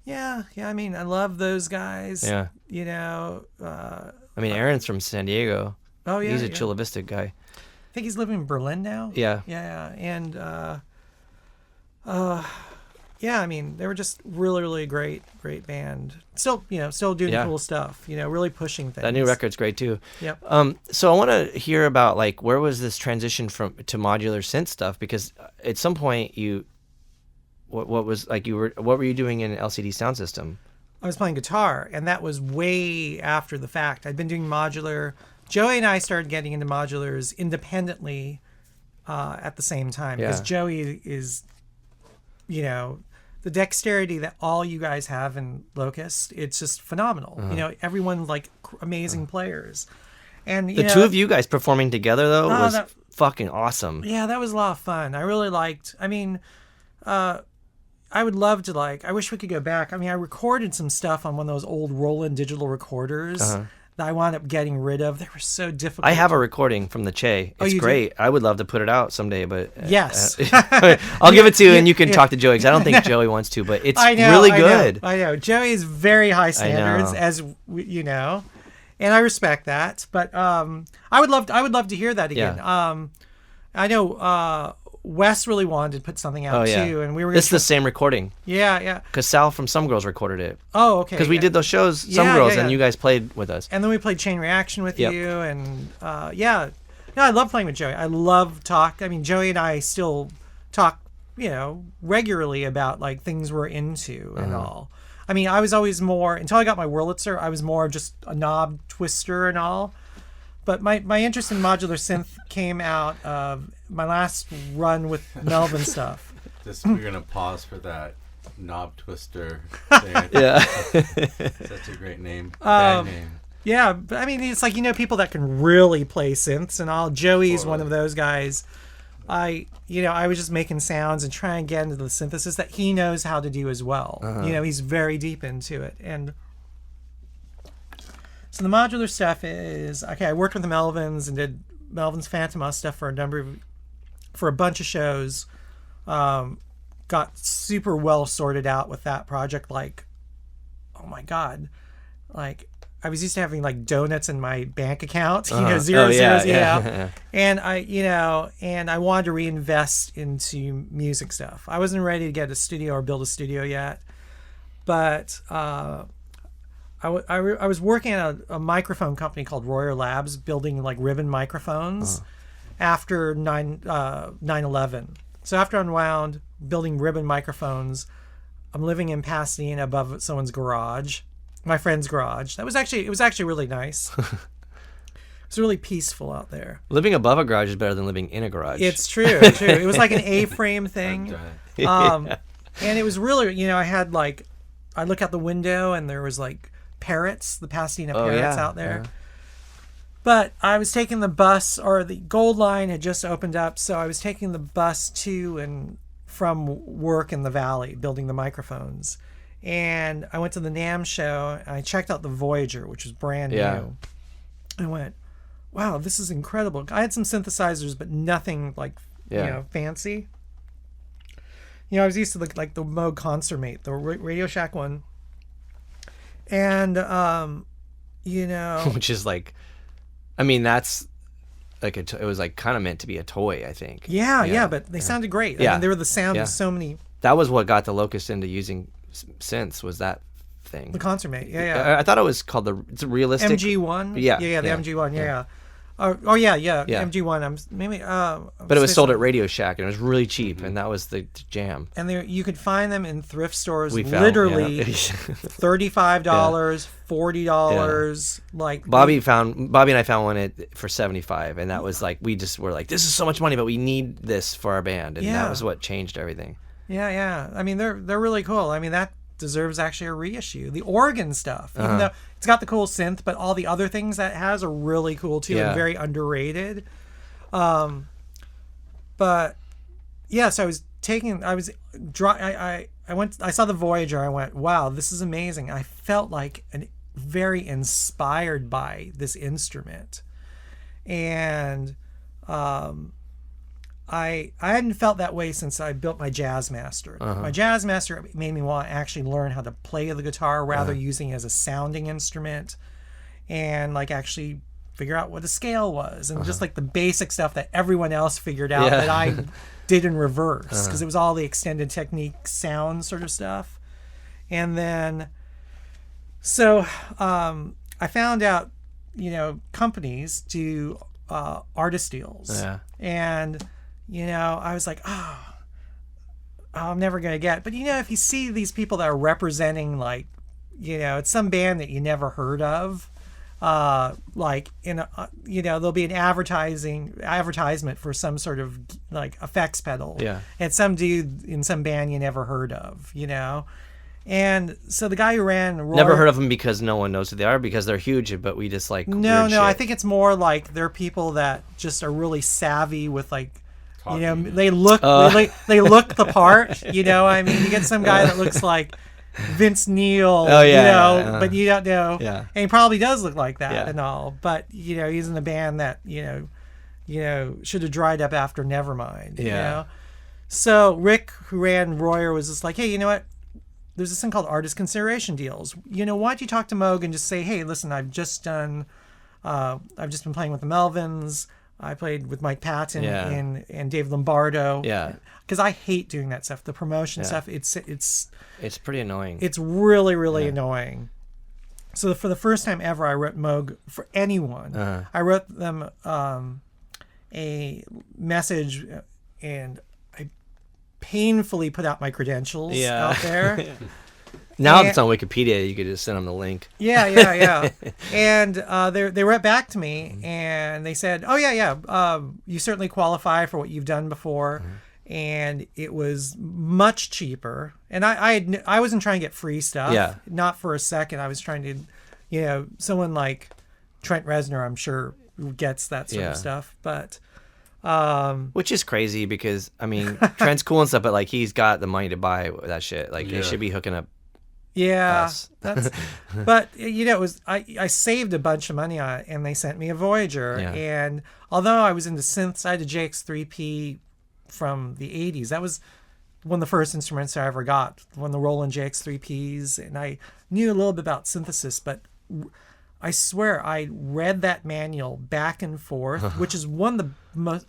Yeah, I mean, I love those guys. Yeah. You know, I mean, Aaron's from San Diego. oh yeah. He's a Chula Vista guy. I think he's living in Berlin now. Yeah. Yeah, and yeah, I mean, they were just really, really great band. Still, you know, still doing cool stuff. You know, really pushing things. That new record's great too. Yep. So I want to hear about like where was this transition from to modular synth stuff, because at some point what were you doing in LCD Soundsystem? I was playing guitar, and that was way after the fact. I'd been doing modular. Joey and I started getting into modulars independently at the same time, because Joey is, you know, the dexterity that all you guys have in Locust, it's just phenomenal. You know, everyone like amazing players. And The two of you guys performing together though was fucking awesome. Yeah, that was a lot of fun. I really liked. I mean, I would love to I wish we could go back. I mean, I recorded some stuff on one of those old Roland digital recorders that I wound up getting rid of. They were so difficult. I have a recording from the Che. It's great. I would love to put it out someday, but yes, I'll give it to you, and you can talk to Joey, because I don't think Joey wants to, but it's really good. I know. Joey is very high standards, as you know, and I respect that. But I would love to hear that again. Yeah. I know Wes really wanted to put something out too, and we were. This is the same recording. Yeah. Because Sal from Some Girls recorded it. Oh, okay. Because we did those shows, Some Girls, and you guys played with us. And then we played Chain Reaction with you, and No, I love playing with Joey. I love talk. I mean, Joey and I still talk, you know, regularly about like things we're into and all. I mean, I was always more, until I got my Wurlitzer, I was more just a knob twister and all. But my interest in modular synth came out of my last run with Melvin stuff. We're gonna pause for that knob twister thing. Yeah. Such a great name. Bad name. Yeah, but I mean, it's like, you know, people that can really play synths and all. Joey's one of those guys. I was just making sounds and trying to get into the synthesis that he knows how to do as well. You know, he's very deep into it. And so the modular stuff is, okay, I worked with the Melvins and did Melvins Fantomas stuff for a bunch of shows. Got super well sorted out with that project. Like, oh my God. Like, I was used to having like donuts in my bank account, you know, zeros. And I wanted to reinvest into music stuff. I wasn't ready to get a studio or build a studio yet, but I was working at a microphone company called Royer Labs, building like ribbon microphones after 9/11. So after Unwound, building ribbon microphones, I'm living in Pasadena above someone's garage, my friend's garage. It was actually really nice. It's really peaceful out there. Living above a garage is better than living in a garage. It's true. It was like an A-frame thing. And it was really, you know, I look out the window and there was like parrots, the Pasadena parrots out there. Yeah. But I was taking the bus, or the Gold Line had just opened up, so I was taking the bus to and from work in the Valley, building the microphones. And I went to the NAMM show, and I checked out the Voyager, which was brand new. I went, wow, this is incredible. I had some synthesizers, but nothing like, you know, fancy. You know, I was used to the Moog Concermate, the Radio Shack one. And, you know. Which is like, I mean, that's like, it was like kind of meant to be a toy, I think. Yeah, but they sounded great. I mean, they were the sound of so many. That was what got the Locust into using synths, was that thing. The Concermate, I thought it was called it's a realistic. MG1? Yeah. The MG1, Oh yeah, Yeah. MG1. But it was sold at Radio Shack, and it was really cheap, and that was the jam. And you could find them in thrift stores, We found, literally yeah. $35, $40. Like Bobby and I found one for $75, and that was like we just were like, this is so much money, but we need this for our band, and that was what changed everything. Yeah. I mean, they're really cool. I mean, that deserves actually a reissue. The organ stuff, even though it's got the cool synth, but all the other things that it has are really cool too, and very underrated. But yeah, so I saw the Voyager. I went, wow, this is amazing. I felt like very inspired by this instrument, and I hadn't felt that way since I built my Jazzmaster. My Jazzmaster made me want to actually learn how to play the guitar rather using it as a sounding instrument, and like actually figure out what a scale was, and just like the basic stuff that everyone else figured out that I did in reverse, because it was all the extended technique sound sort of stuff. And then so I found out, companies do artist deals, and I was like, I'm never going to get it. But, if you see these people that are representing, like, it's some band that you never heard of, like, there'll be an advertisement for some sort of, like, effects pedal. Yeah. And some dude in some band you never heard of, And so the guy who ran Roy, never heard of them because no one knows who they are, because they're huge, but we just like no, I think it's more like they're people that just are really savvy with like they look they look the part. I mean, you get some guy that looks like Vince Neil, but you don't know. Yeah. And he probably does look like that and all, but he's in a band that should have dried up after Nevermind. So Rick, who ran Royer, was just like, hey, you know what? There's this thing called artist consideration deals. Why don't you talk to Moog and just say, hey, listen, I've just been playing with the Melvins. I played with Mike Patton and Dave Lombardo. Yeah. Because I hate doing that stuff. The promotion stuff. It's pretty annoying. It's really, really annoying. So for the first time ever, I wrote Moog for anyone. I wrote them a message, and painfully put out my credentials out there. Now it's on Wikipedia. You could just send them the link. Yeah. And they wrote back to me, and they said, "Oh you certainly qualify for what you've done before." And it was much cheaper. And I wasn't trying to get free stuff. Yeah. Not for a second. I was trying to, someone like Trent Reznor, I'm sure, gets that sort of stuff, but. Which is crazy because Trent's cool and stuff, but like he's got the money to buy that shit. Like they should be hooking up. Us. But it was I saved a bunch of money on it, and they sent me a Voyager. And although I was into synths, I had a JX3P from the 80s. That was one of the first instruments I ever got, one of the Roland JX3Ps, and I knew a little bit about synthesis, but I swear I read that manual back and forth, which is one of the most.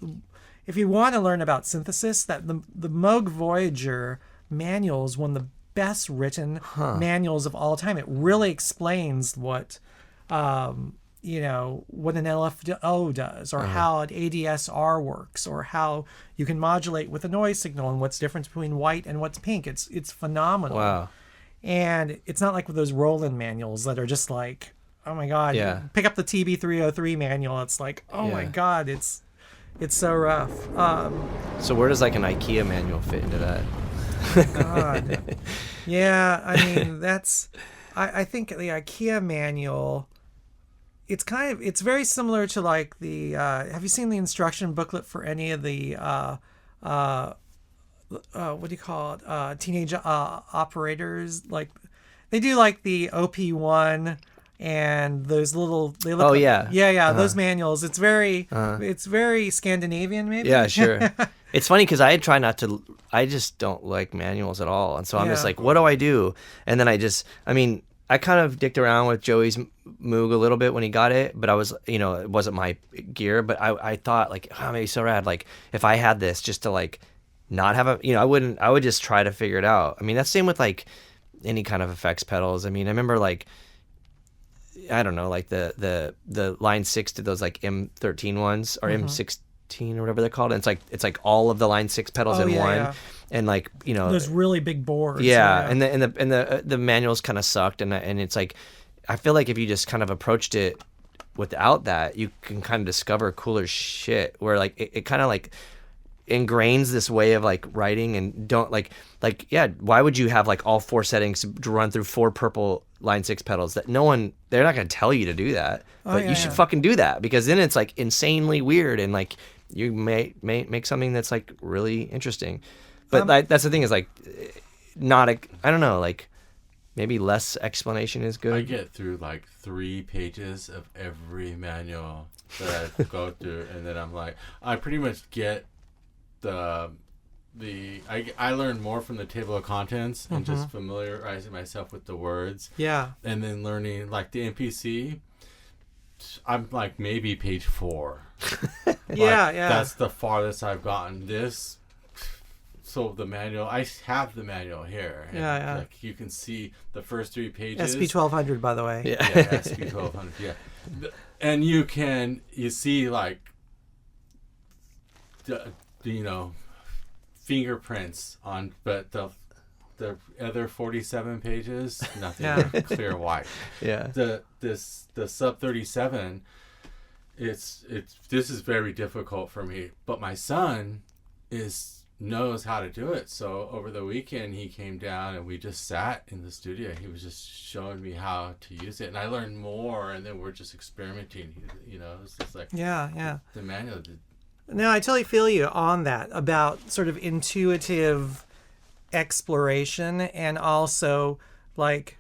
If you want to learn about synthesis, that the Moog Voyager manual is one of the best written manuals of all time. It really explains what what an LFO does, or how an ADSR works, or how you can modulate with a noise signal, and what's the difference between white and what's pink. It's phenomenal. Wow. And it's not like with those Roland manuals that are just like, oh my God, pick up the TB303 manual. It's like, oh my God, it's so rough. So where does like an IKEA manual fit into that? God. Yeah, I mean, I think the IKEA manual, it's very similar to like the, have you seen the instruction booklet for any of the, what do you call it? Teenage operators? Like they do like the OP1 and those little, they look those manuals. It's very Scandinavian, maybe. Yeah, sure. It's funny because I try not to. I just don't like manuals at all, and so I'm just like, what do I do? And then I kind of dicked around with Joey's Moog a little bit when he got it, but I was, it wasn't my gear. But I thought like, oh, maybe so rad. Like if I had this, just to like not have a, I would just try to figure it out. I mean, that's same with like any kind of effects pedals. I mean, I remember like I don't know, like the line 6 to those like M13 ones or M16 or whatever they're called. And it's like all of the line 6 pedals in one. Yeah. And like, you know, those really big boards. Yeah. And the manuals kind of sucked. And it's like, I feel like if you just kind of approached it without that, you can kind of discover cooler shit where like it kind of like ingrains this way of like writing and don't like yeah, why would you have like all 4 settings to run through 4 purple line 6 pedals that they're not going to tell you to do that, but you should fucking do that, because then it's like insanely weird and like you may make something that's like really interesting. But that's the thing is like not I don't know, like maybe less explanation is good. I get through like 3 pages of every manual that I go through, and then I'm like, I pretty much get I learn more from the table of contents and just familiarizing myself with the words. Yeah. And then learning like the NPC. I'm like maybe page 4. Yeah. That's the farthest I've gotten. So the manual, I have the manual here. And like you can see the first 3 pages. SP 1200, by the way. Yeah, SP 1200. Yeah, and you see like the fingerprints on, but the other 47 pages, nothing clear white. Yeah. The sub 37, this is very difficult for me, but my son knows how to do it. So over the weekend he came down and we just sat in the studio. He was just showing me how to use it, and I learned more, and then we're just experimenting. It's just like the manual. No, I totally feel you on that about sort of intuitive exploration, and also like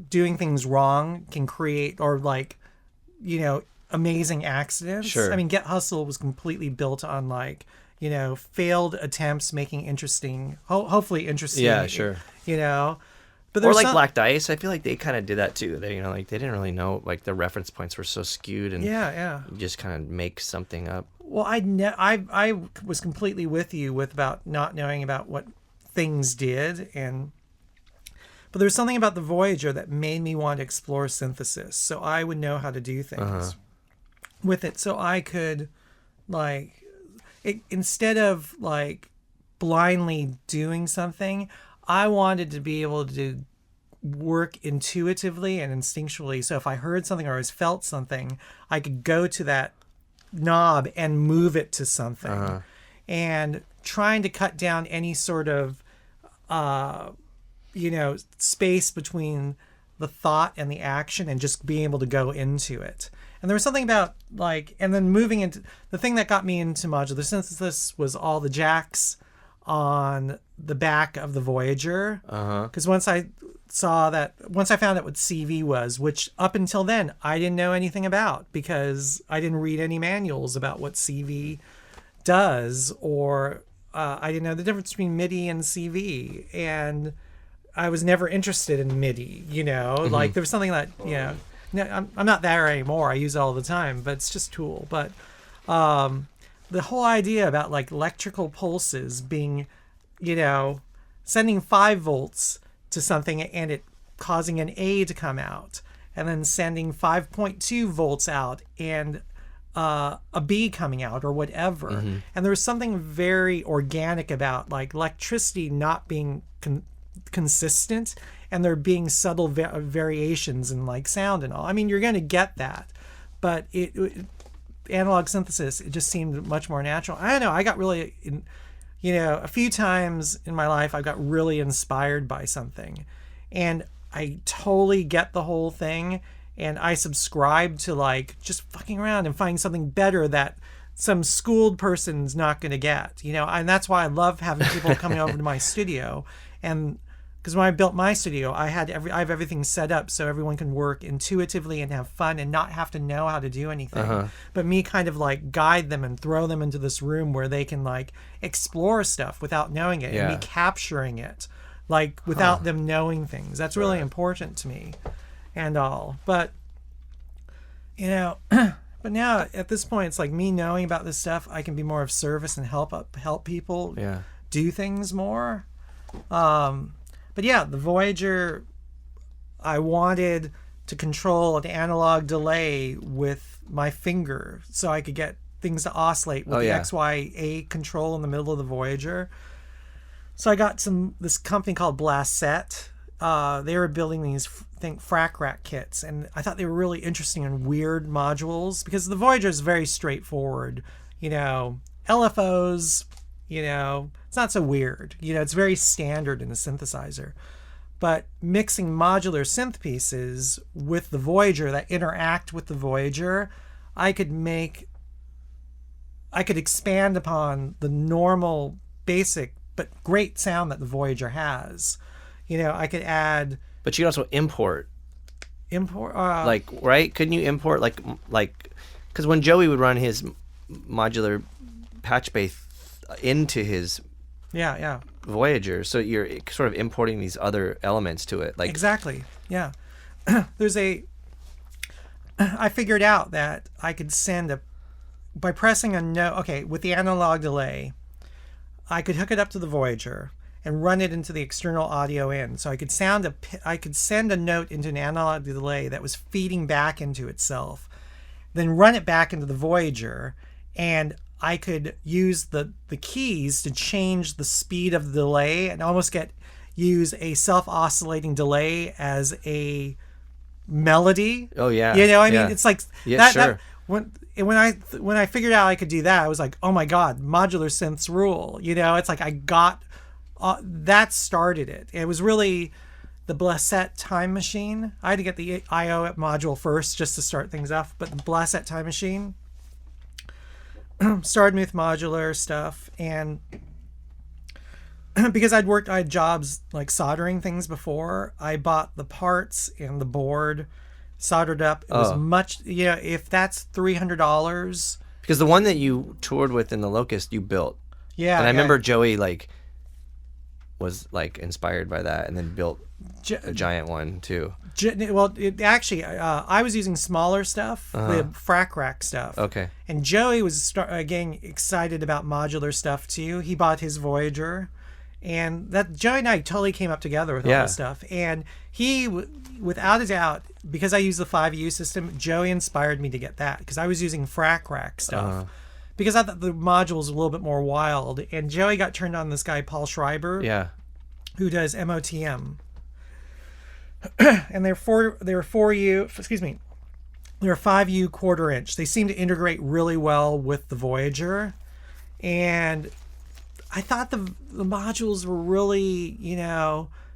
doing things wrong can create, or like, amazing accidents. Sure. I mean, Get Hustle was completely built on like, failed attempts making interesting, hopefully interesting. Yeah, sure. But or like Black Dice, I feel like they kind of did that too. They, like they didn't really know, like the reference points were so skewed, and you just kind of make something up. Well, I was completely with you about not knowing about what things did, but there was something about the Voyager that made me want to explore synthesis, so I would know how to do things with it, so I could instead of like blindly doing something, I wanted to be able to work intuitively and instinctually. So if I heard something or I felt something, I could go to that knob and move it to something. And trying to cut down any sort of space between the thought and the action, and just being able to go into it. And there was something about and then moving into the thing that got me into modular synthesis was all the jacks on the back of the Voyager. Because once I found out what CV was, which up until then I didn't know anything about, because I didn't read any manuals about what CV does, or I didn't know the difference between MIDI and CV, and I was never interested in MIDI. Like there was something that no, I'm not there anymore. I use it all the time, but it's just a tool. But the whole idea about like electrical pulses being, sending 5 volts to something and it causing an A to come out, and then sending 5.2 volts out and a B coming out, or whatever. And there was something very organic about like electricity not being consistent, and there being subtle variations in like sound and all. I mean, you're going to get that, but analog synthesis, it just seemed much more natural. I don't know. I got really, a few times in my life, I got really inspired by something, and I totally get the whole thing. And I subscribe to like just fucking around and finding something better that some schooled person's not going to get, and that's why I love having people coming over to my studio. And because when I built my studio, I have everything set up so everyone can work intuitively and have fun and not have to know how to do anything. But me kind of like guide them and throw them into this room where they can like explore stuff without knowing it, and me capturing it like without them knowing things. That's really important to me and all. But but now at this point, it's like me knowing about this stuff, I can be more of service and help people do things more. But yeah, the Voyager, I wanted to control an analog delay with my finger so I could get things to oscillate with the XYA control in the middle of the Voyager. So I got this company called Bassist. They were building these frac rack kits, and I thought they were really interesting and weird modules because the Voyager is very straightforward. LFOs, it's not so weird. It's very standard in the synthesizer. But mixing modular synth pieces with the Voyager that interact with the Voyager, I could expand upon the normal, basic, but great sound that the Voyager has. I could add... But you could also import. Right? Couldn't you import, because when Joey would run his modular patch bass into his Voyager, so you're sort of importing these other elements to it. Exactly, yeah. I figured out that I could send by pressing a note, with the analog delay, I could hook it up to the Voyager and run it into the external audio in. So I could send a note into an analog delay that was feeding back into itself, then run it back into the Voyager, and I could use the keys to change the speed of the delay and almost use a self-oscillating delay as a melody. Oh yeah. It's like that when I figured out I could do that, I was like, oh my God, modular synths rule. It's like I got that started it. It was really the Bassist Time Machine. I had to get the I/O module first just to start things off, but the Bassist Time Machine started me with modular stuff, and because I had jobs like soldering things before, I bought the parts and the board, soldered up. It was much, if that's $300. Because the one that you toured with in the Locust, you built. Yeah. And I remember Joey was inspired by that and then built a giant one too. Well, I was using smaller stuff, the frac rack stuff. Okay. And Joey was again excited about modular stuff too. He bought his Voyager, and that Joey and I totally came up together with all this stuff. And he, without a doubt, because I use the 5U system, Joey inspired me to get that because I was using frac rack stuff. Because I thought the module was a little bit more wild, and Joey got turned on this guy Paul Schreiber, who does MOTM, and they're 4U. Excuse me, they're 5U quarter inch. They seem to integrate really well with the Voyager, and I thought the modules were really,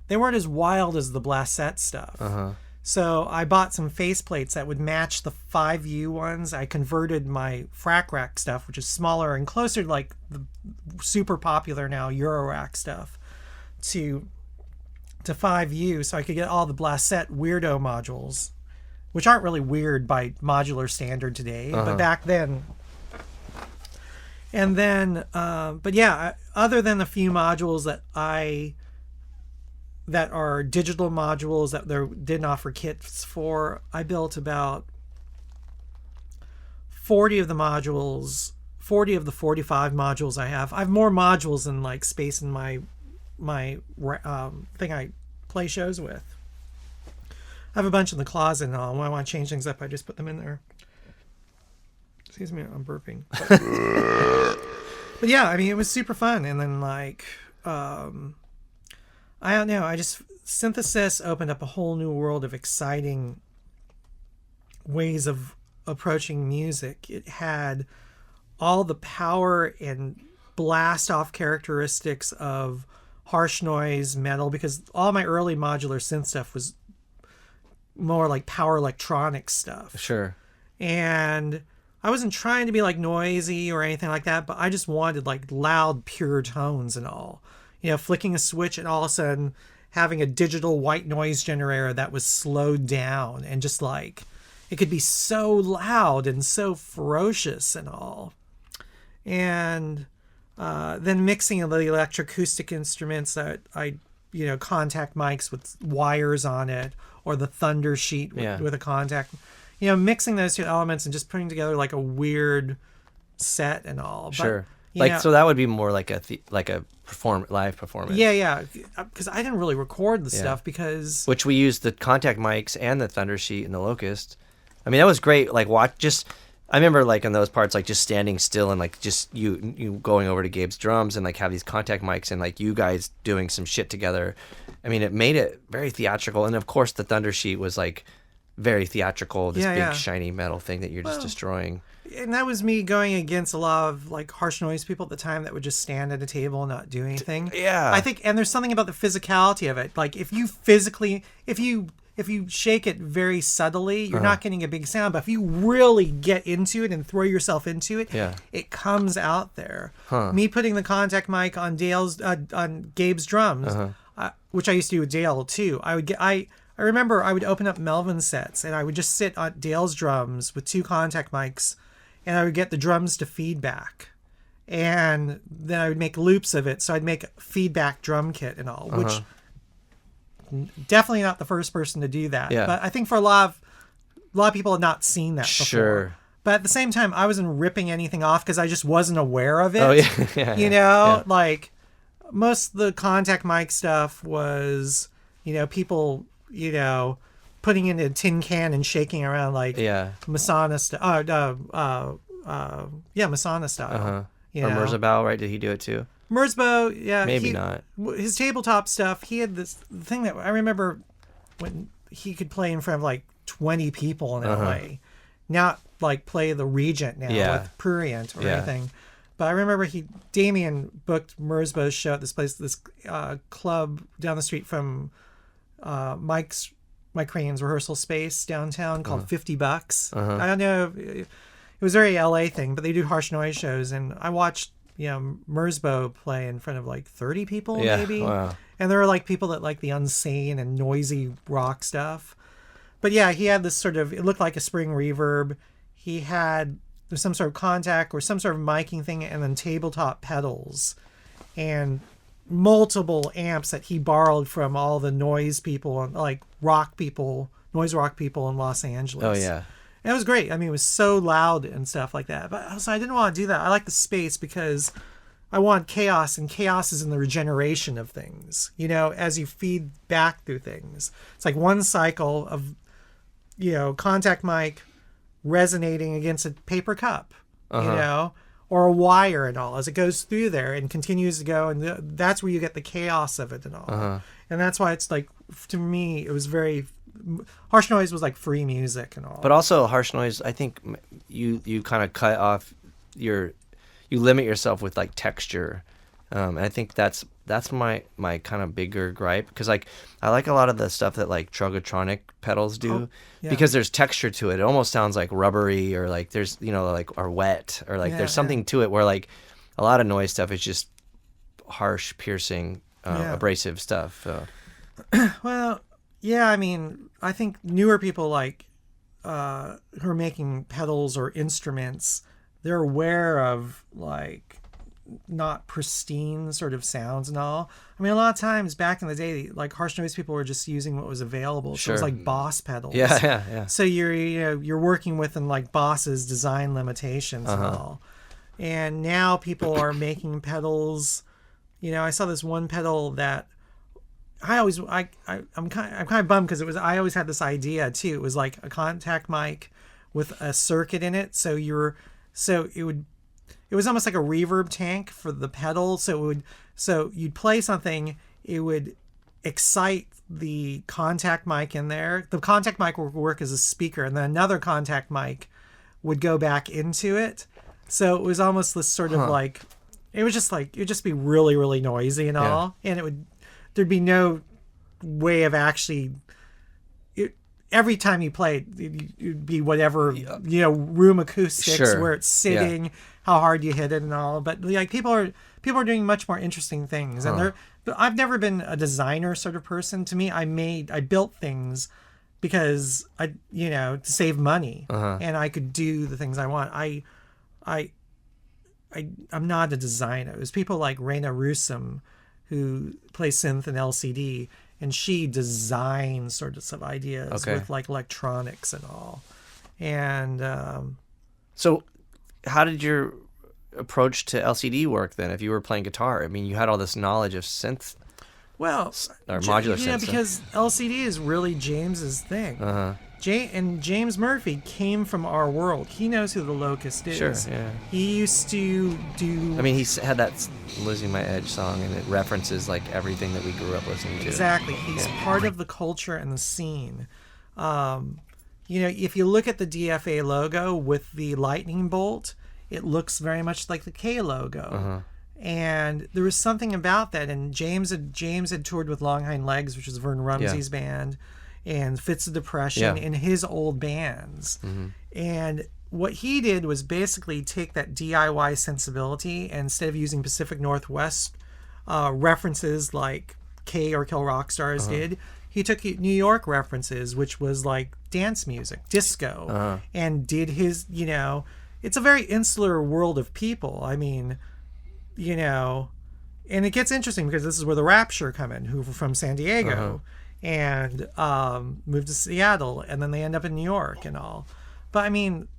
they weren't as wild as the Bassist stuff. So I bought some faceplates that would match the 5U ones. I converted my frac rack stuff, which is smaller and closer to the super popular now Eurorack stuff, to 5U, so I could get all the Bassist weirdo modules, which aren't really weird by modular standard today, but back then. And then, other than a few modules that are digital modules that they didn't offer kits for, I built about 40 of the modules, 40 of the 45 modules I have. I have more modules than space in my thing I play shows with. I have a bunch in the closet and all. When I want to change things up, I just put them in there. Excuse me, I'm burping. But yeah, it was super fun. And then I don't know. Synthesis opened up a whole new world of exciting ways of approaching music. It had all the power and blast off characteristics of harsh noise metal, because all my early modular synth stuff was more like power electronic stuff. Sure. And I wasn't trying to be noisy or anything like that, but I just wanted loud, pure tones and all. Flicking a switch and all of a sudden having a digital white noise generator that was slowed down and just it could be so loud and so ferocious and all. And then mixing of the electroacoustic instruments that I, contact mics with wires on it, or the thunder sheet with a contact, mixing those two elements and just putting together a weird set and all. But sure. Like, so that would be more like a live performance. Yeah, because I didn't really record the stuff because which we used the contact mics and the Thunder Sheet and the Locust. I mean, that was great. Like, I remember like in those parts, like just standing still and like just you going over to Gabe's drums and like have these contact mics and like you guys doing some shit together. I mean, it made it very theatrical. And of course, the Thunder Sheet was like very theatrical, this big shiny metal thing that you're just destroying. And that was me going against a lot of like harsh noise people at the time that would just stand at a table and not do anything. Yeah, I think, and there's something about the physicality of it. Like if you shake it very subtly, you're not getting a big sound. But if you really get into it and throw yourself into it, it comes out there. Me putting the contact mic on on Gabe's drums, which I used to do with Dale too. I remember I would open up Melvin sets and I would just sit on Dale's drums with 2 contact mics, and I would get the drums to feedback, and then I would make loops of it. So I'd make a feedback drum kit and all, which. Definitely not the first person to do that. But I think for a lot of people have not seen that before. Sure. But at the same time, I wasn't ripping anything off because I just wasn't aware of it. Oh, yeah. You know, like most of the contact mic stuff was, people, putting in a tin can and shaking around like Masana style. Masana style. Or Merzbow, right? Did he do it too? Merzbow, maybe not. His tabletop stuff, he had this thing that I remember when he could play in front of like 20 people in LA, not like play the Regent now with Prurient or anything. But I remember Damien booked Merzbow's show at this club down the street from Mike Crane's rehearsal space downtown called $50. I don't know, it was a very LA thing, but they do harsh noise shows, and I watched Merzbow play in front of like 30 people maybe. Wow. And there were like people that like the insane and noisy rock stuff. But yeah, he had this sort of, it looked like a spring reverb. He had some sort of contact or some sort of miking thing, and then tabletop pedals and multiple amps that he borrowed from all the noise people and like noise rock people in Los Angeles. Oh yeah. And it was great. I mean, it was so loud and stuff like that. But also, I didn't want to do that. I like the space because I want chaos, and chaos is in the regeneration of things, as you feed back through things. It's like one cycle of, contact mic resonating against a paper cup, or a wire and all as it goes through there and continues to go. And that's where you get the chaos of it and all. And that's why it's like, to me, it was very... Harsh noise was like free music and all. But also harsh noise, I think you kind of cut off you limit yourself with like texture. And I think that's my kind of bigger gripe, because like I like a lot of the stuff that like Trogotronic pedals do, because there's texture to it. It almost sounds like rubbery, or like there's or wet, or like there's something to it, where like a lot of noise stuff is just harsh, piercing, abrasive stuff. So. Well, yeah, I mean, I think newer people like who are making pedals or instruments, they're aware of like not pristine sort of sounds and all. I mean, a lot of times back in the day, like harsh noise people were just using what was available. So it was like Boss pedals. Yeah. So you're working within like Boss's design limitations and all. And now people are making pedals. I saw this one pedal that I'm kind of bummed, because I always had this idea too. It was like a contact mic with a circuit in it, so it was almost like a reverb tank for the pedal. So you'd play something, it would excite the contact mic in there. The contact mic would work as a speaker, and then another contact mic would go back into it. So it was almost this sort of like, it would just be really, really noisy and all, and there'd be no way of actually... every time you play it, it'd be whatever, room acoustics, where it's sitting, how hard you hit it and all. But like people are doing much more interesting things. And but I've never been a designer sort of person. To me, I built things because to save money, and I could do the things I want. I'm not a designer. It was people like Raina Rusum, who plays synth and LCD, and she designs sort of some ideas with like electronics and all. And so how did your approach to LCD work then? If you were playing guitar, I mean, you had all this knowledge of synth. Well, or modular yeah, synth. because LCD is really James's thing. And James Murphy came from our world. He knows who the Locust is. Sure, yeah. He used to do... I mean, he had that Losing My Edge song, and it references, like, everything that we grew up listening to. Exactly. He's part of the culture and the scene. You know, if you look at the DFA logo with the lightning bolt, it looks very much like the K logo. And there was something about that. And James had toured with Long Hind Legs, which was Vern Rumsey's band, and Fits of Depression in his old bands. And what he did was basically take that DIY sensibility, and instead of using Pacific Northwest references like K or Kill Rock Stars did, he took New York references, which was like dance music, disco, and did his, you know, it's a very insular world of people. I mean, you know, and it gets interesting because this is where the Rapture come in, who were from San Diego and moved to Seattle, and then they end up in New York and all. But I mean,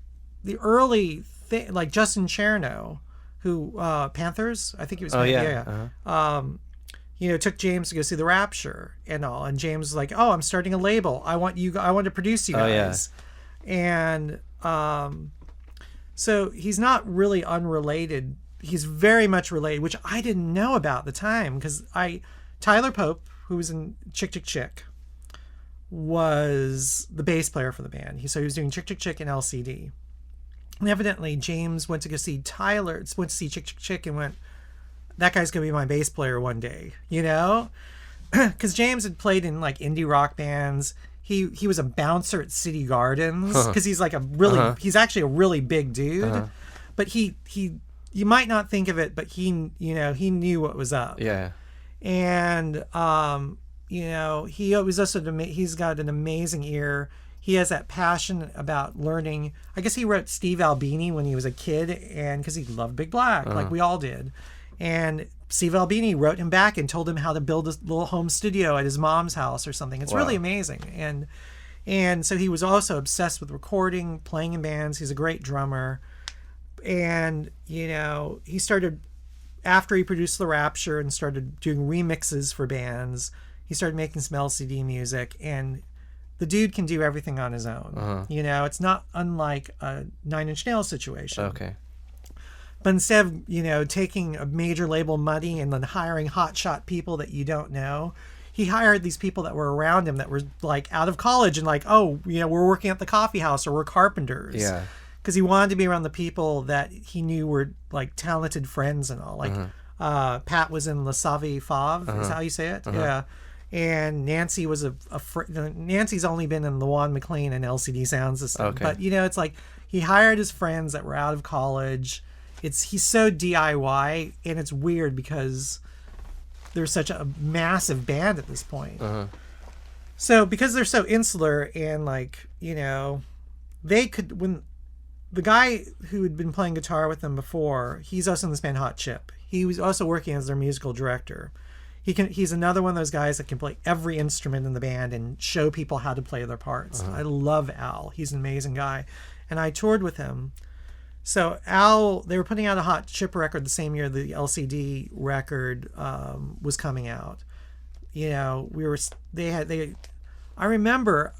the early thing, like Justin Chernow, who Panthers, I think he was. You know, took James to go see the Rapture and all, and James was like, "Oh, I'm starting a label. I want to produce you guys." And so he's not really unrelated. He's very much related, which I didn't know about at the time, because Tyler Pope, who was in Chick Chick Chick, was the bass player for the band. So he was doing Chick Chick Chick and LCD. And evidently James went to see Chick Chick Chick and went, that guy's going to be my bass player one day, you know? Because James had played in like indie rock bands. He was a bouncer at City Gardens, because he's like he's actually a really big dude. But you might not think of it, but he knew what was up. Yeah. And, you know, he's got an amazing ear. He has that passion about learning. I guess he wrote Steve Albini when he was a kid, and because he loved Big Black, like we all did. And Steve Albini wrote him back and told him how to build a little home studio at his mom's house or something. It's really amazing. And so he was also obsessed with recording, playing in bands. He's a great drummer. And, you know, he started, after he produced The Rapture and started doing remixes for bands, he started making some LCD music. And the dude can do everything on his own. You know, it's not unlike a Nine Inch Nails situation. Okay. But instead of, you know, taking a major label money and then hiring hotshot people that you don't know, he hired these people that were around him that were like out of college and like, oh, you know, we're working at the coffee house or we're carpenters. Yeah. Because he wanted to be around the people that he knew were like talented friends and all. Like Pat was in La Savi Fave, is how you say it? Yeah. And Nancy was Nancy's only been in LaJuan McLean and LCD Soundsystem. Okay. But, you know, it's like he hired his friends that were out of college. He's so DIY, and it's weird because there's such a massive band at this point. So because they're so insular and like, you know, when the guy who had been playing guitar with them before, he's also in this band Hot Chip. He was also working as their musical director. He's another one of those guys that can play every instrument in the band and show people how to play their parts. I love Al. He's an amazing guy. And I toured with him. So Al, they were putting out a Hot Chip record the same year the LCD record was coming out. You know, I remember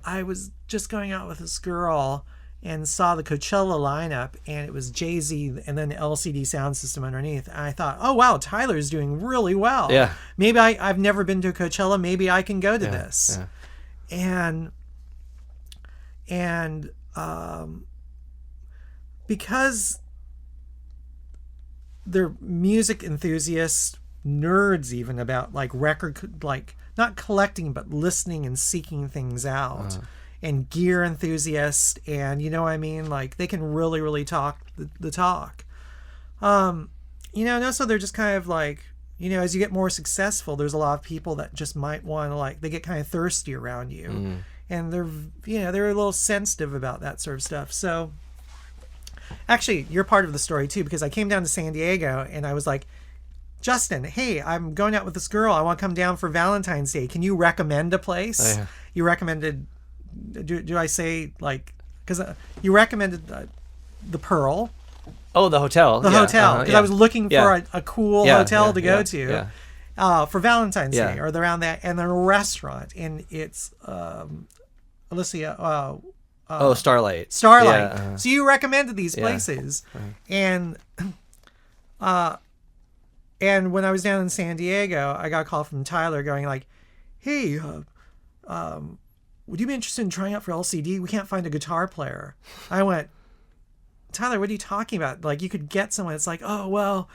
I was just going out with this girl and saw the Coachella lineup, and it was Jay-Z and then the LCD Soundsystem underneath. And I thought, oh wow, Tyler's doing really well. Yeah. Maybe I've never been to a Coachella. Maybe I can go to this. Yeah. And because they're music enthusiasts, nerds even, about like record, like not collecting but listening and seeking things out, and gear enthusiasts, and you know what I mean, like they can really talk the talk. You know, and also they're just kind of like, you know, as you get more successful, there's a lot of people that just might want to, like, they get kind of thirsty around you, and they're, you know, they're a little sensitive about that sort of stuff. So actually, you're part of the story too, because I came down to San Diego and I was like, Justin, hey, I'm going out with this girl. I want to come down for Valentine's Day. Can you recommend a place? You recommended, do I say, like, because you recommended the Pearl, Oh, the hotel. The hotel, because I was looking for a cool hotel to go to for Valentine's Day or around that, and then a restaurant, and it's Alicia. Starlight. Starlight. So you recommended these places, and when I was down in San Diego, I got a call from Tyler going like, "Hey, would you be interested in trying out for LCD? We can't find a guitar player." I went, "Tyler, what are you talking about? Like, you could get someone." It's like, "Oh, well,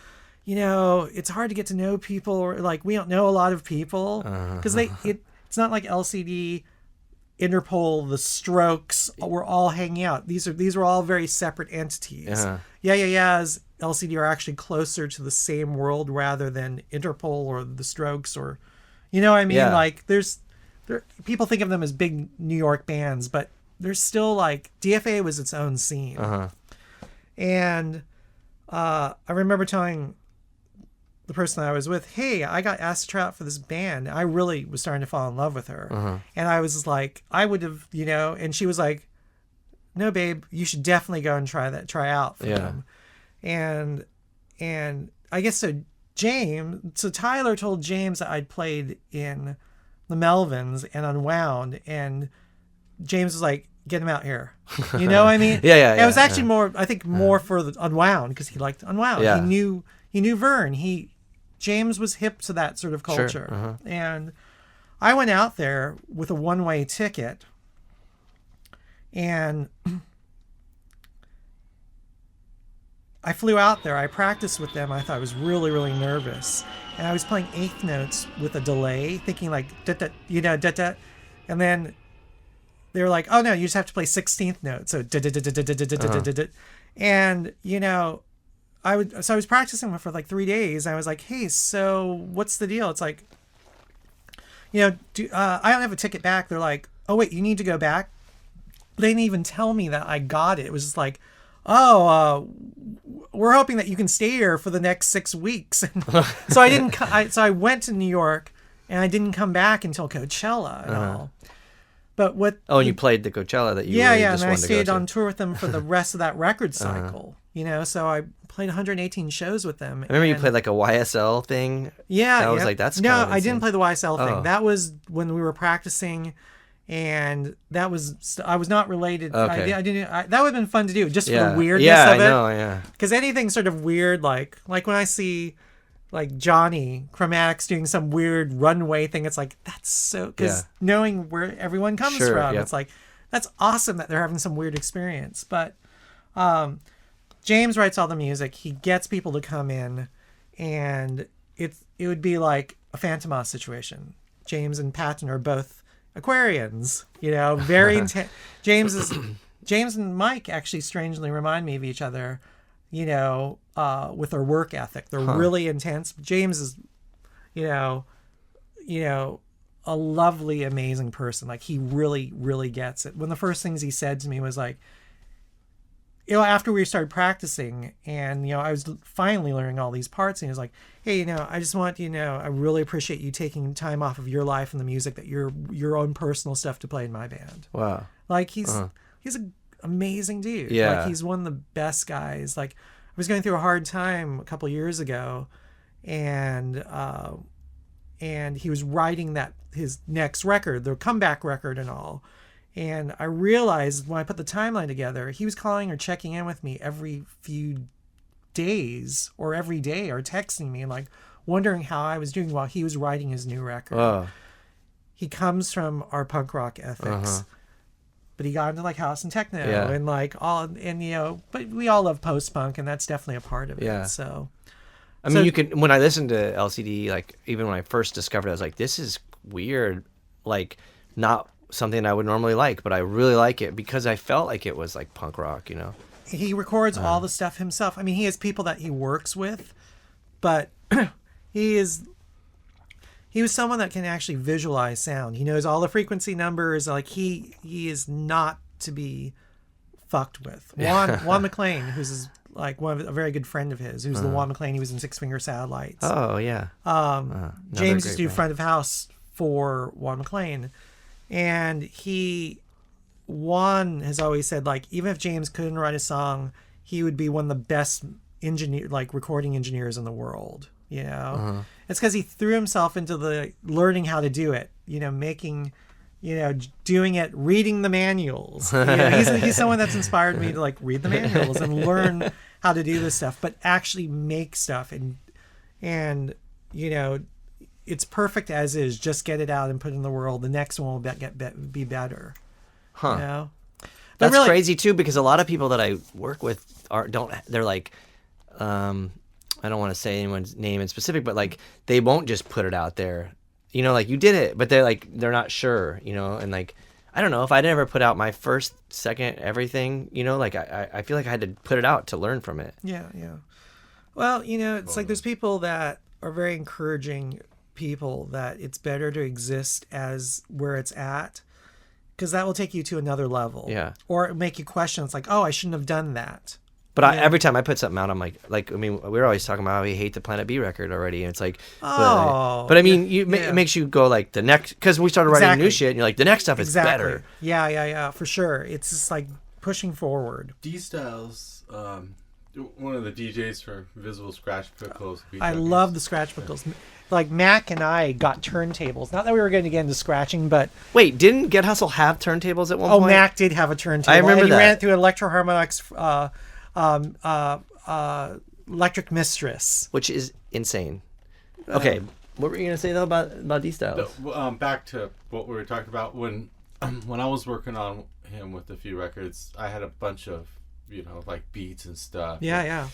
it's hard to get to know people, or like we don't know a lot of people because it's not like LCD, Interpol, the Strokes were all hanging out. These were all very separate entities. Yeahs, LCD are actually closer to the same world rather than Interpol or the Strokes, or what I mean? Like people think of them as big New York bands, but there's still like DFA was its own scene. And I remember telling the person I was with, "Hey, I got asked to try out for this band." I really was starting to fall in love with her. And I was like, I would have, and she was like, "No, babe, you should definitely go and try out for them." And I guess so Tyler told James that I'd played in the Melvins and Unwound, and James was like, "Get him out here." You know what I mean? It was actually more, I think, more for the Unwound, because he liked Unwound. He knew Vern. James was hip to that sort of culture. And I went out there with a one-way ticket, and I flew out there. I practiced with them. I thought I was really, really nervous. And I was playing eighth notes with a delay, thinking like, da-da, da-da. And then they were like, "Oh, no, you just have to play 16th notes." So, da-da-da-da-da-da-da-da-da-da. And, I was practicing for like 3 days. I was like, "Hey, so what's the deal?" It's like, I don't have a ticket back. They're like, "Oh, wait, you need to go back?" They didn't even tell me that I got it. It was just like, "Oh, we're hoping that you can stay here for the next 6 weeks." So I didn't. So I went to New York, and I didn't come back until Coachella and all. But what? Oh, and you played the Coachella that you really just and I wanted to go stayed to. on tour with them for the rest of that record cycle. So I played 118 shows with them. I remember you played like a YSL thing. I was like, that's no, kind of I didn't play the YSL thing. Oh. That was when we were practicing, and that was I was not related. Okay. I didn't. That would have been fun to do just for the weirdness of it. I know. Because anything sort of weird, like when I see like Johnny Chromatics doing some weird runway thing, it's like, that's so, because knowing where everyone comes from, it's like, that's awesome that they're having some weird experience. But James writes all the music. He gets people to come in, and it would be like a Fantomas situation. James and Patton are both Aquarians, very intense. James and Mike actually strangely remind me of each other, with their work ethic. They're really intense. James is, a lovely, amazing person. Like, he really, really gets it. One of the first things he said to me was like, after we started practicing, and, I was finally learning all these parts, and he was like, "Hey, I just want, I really appreciate you taking time off of your life and the music, that your own personal stuff, to play in my band." Wow. Like, he's an amazing dude. Yeah. Like, he's one of the best guys. Like, I was going through a hard time a couple years ago, and he was writing his next record, the comeback record and all. And I realized when I put the timeline together, he was calling or checking in with me every few days, or every day, or texting me, like wondering how I was doing while he was writing his new record. Oh. He comes from our punk rock ethics, but he got into like house and techno and like all, and but we all love post punk, and that's definitely a part of it. So, I mean, when I listened to LCD, like even when I first discovered it, I was like, this is weird, like not something I would normally like, but I really like it because I felt like it was like punk rock, He records all the stuff himself. I mean, he has people that he works with, but he was someone that can actually visualize sound. He knows all the frequency numbers. Like, he is not to be fucked with. Juan McLean, who's like a very good friend of his, who's the Juan McLean. He was in Six Finger Satellites. Oh yeah. James used to do front of house for Juan McLean, and Juan has always said, like, even if James couldn't write a song, he would be one of the best recording engineers in the world. You know, it's because he threw himself into the learning how to do it. You know, making, doing it, reading the manuals. He's someone that's inspired me to like read the manuals and learn how to do this stuff, but actually make stuff and it's perfect as is. Just get it out and put it in the world. The next one will be better. Huh. That's really crazy too, because a lot of people that I work with they're like, I don't want to say anyone's name in specific, but like they won't just put it out there, like you did it, but they're not sure, and like, I don't know if I'd ever put out my first, second, everything, like I feel like I had to put it out to learn from it. Yeah. Well, it's like there's people that are very encouraging people that it's better to exist as where it's at, because that will take you to another level. Yeah. Or make you question. It's like, oh, I shouldn't have done that. But every time I put something out, I'm like, I mean, we're always talking about how we hate the Planet B record already, and it's like, but I mean, it makes you go like the next, because we started writing new shit, and you're like, the next stuff is better. Yeah, for sure. It's just like pushing forward. D-Styles, one of the DJs for Visible Scratch Pickles. I love the Scratch Pickles. Like Mac and I got turntables. Not that we were going to get into scratching, but wait, didn't Get Hustle have turntables at one point? Oh, Mac did have a turntable. I remember and he that. ran it through Electro-Harmonix. Electric Mistress, which is insane. Okay, what were you gonna say though about D-Styles? Back to what we were talking about when I was working on him with a few records, I had a bunch of like beats and stuff. Yeah.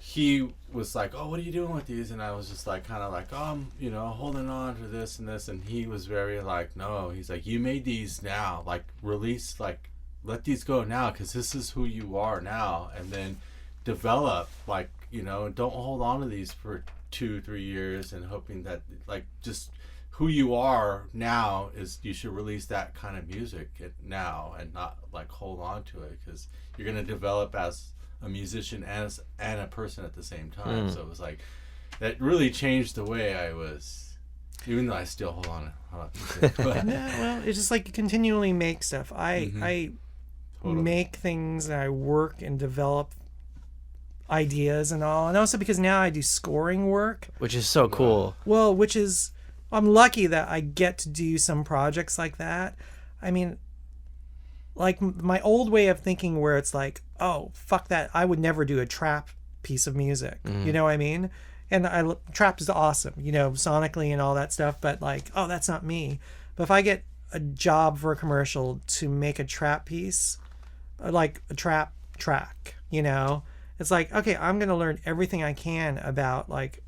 He was like, "Oh, what are you doing with these?" And I was just like, kind of like, holding on to this and this. And he was very like, "No," he's like, "You made these now, like release, like let these go now, because this is who you are now, and then develop, like, don't hold on to these for 2-3 years and hoping that, like, just who you are now is you should release that kind of music now and not like hold on to it, because you're going to develop as a musician and a person at the same time." So it was like that really changed the way I was, even though I still hold on to it. But well, it's just like continually make stuff. I make things and I work and develop ideas and all, and also because now I do scoring work, which is so cool. Well, I'm lucky that I get to do some projects like that. I mean, like my old way of thinking where it's like, oh, fuck that, I would never do a trap piece of music. You know what I mean? And trap is awesome, sonically and all that stuff, but like, oh, that's not me. But if I get a job for a commercial to make a trap piece, like a trap track, it's like, okay, I'm going to learn everything I can about like,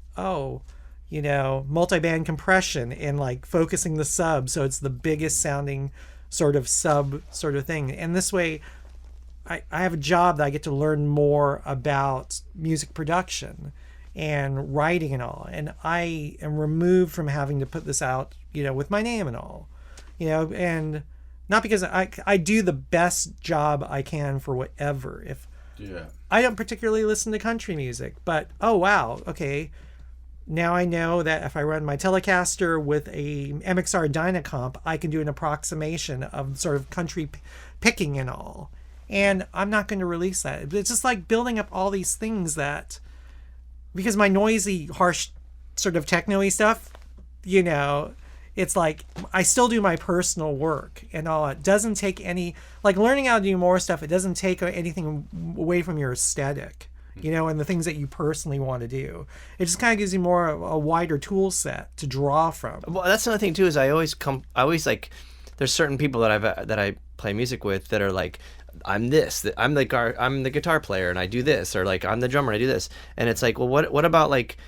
multi-band compression and like focusing the sub so it's the biggest sounding sort of sub sort of thing. And this way I have a job that I get to learn more about music production and writing and all. And I am removed from having to put this out, with my name and all, and not because I do the best job I can for whatever. I don't particularly listen to country music, but oh wow, okay, now I know that if I run my Telecaster with a MXR Dynacomp, I can do an approximation of sort of country picking and all. And I'm not going to release that. It's just like building up all these things that, because my noisy, harsh, sort of techno-y stuff, it's like I still do my personal work and all. It doesn't take any, like learning how to do more stuff, it doesn't take anything away from your aesthetic, and the things that you personally want to do. It just kind of gives you more of a wider tool set to draw from. Well, that's another thing too, is I always like, there's certain people that I play music with that are like, I'm the guitar player and I do this, or like I'm the drummer and I do this, and it's like, well, what about like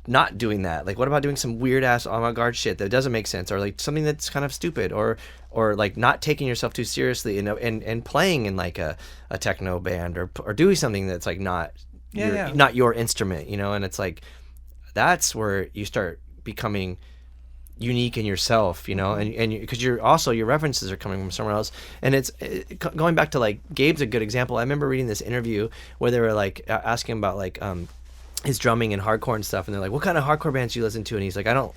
not doing that? Like, what about doing some weird ass avant-garde shit that doesn't make sense, or like something that's kind of stupid, or like not taking yourself too seriously, and playing in like a techno band, or doing something that's like not your instrument, and it's like that's where you start becoming unique in yourself, and because you're also, your references are coming from somewhere else. And it's going back to like Gabe's a good example. I remember reading this interview where they were like asking about like his drumming and hardcore and stuff, and they're like, what kind of hardcore bands do you listen to? And he's like, I don't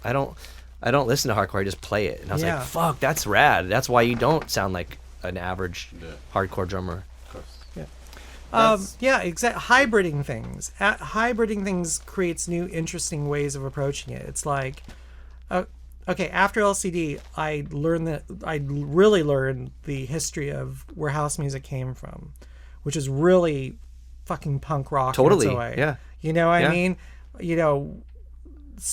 listen to hardcore, I just play it. And I was like, fuck, that's rad. That's why you don't sound like an average hardcore drummer. Of course. Yeah, exactly. Hybriding things. Hybriding things creates new, interesting ways of approaching it. It's like, okay, after LCD, I really learned the history of where house music came from, which is really fucking punk rock. Totally. In its way. Yeah. You know what Yeah. I mean? You know,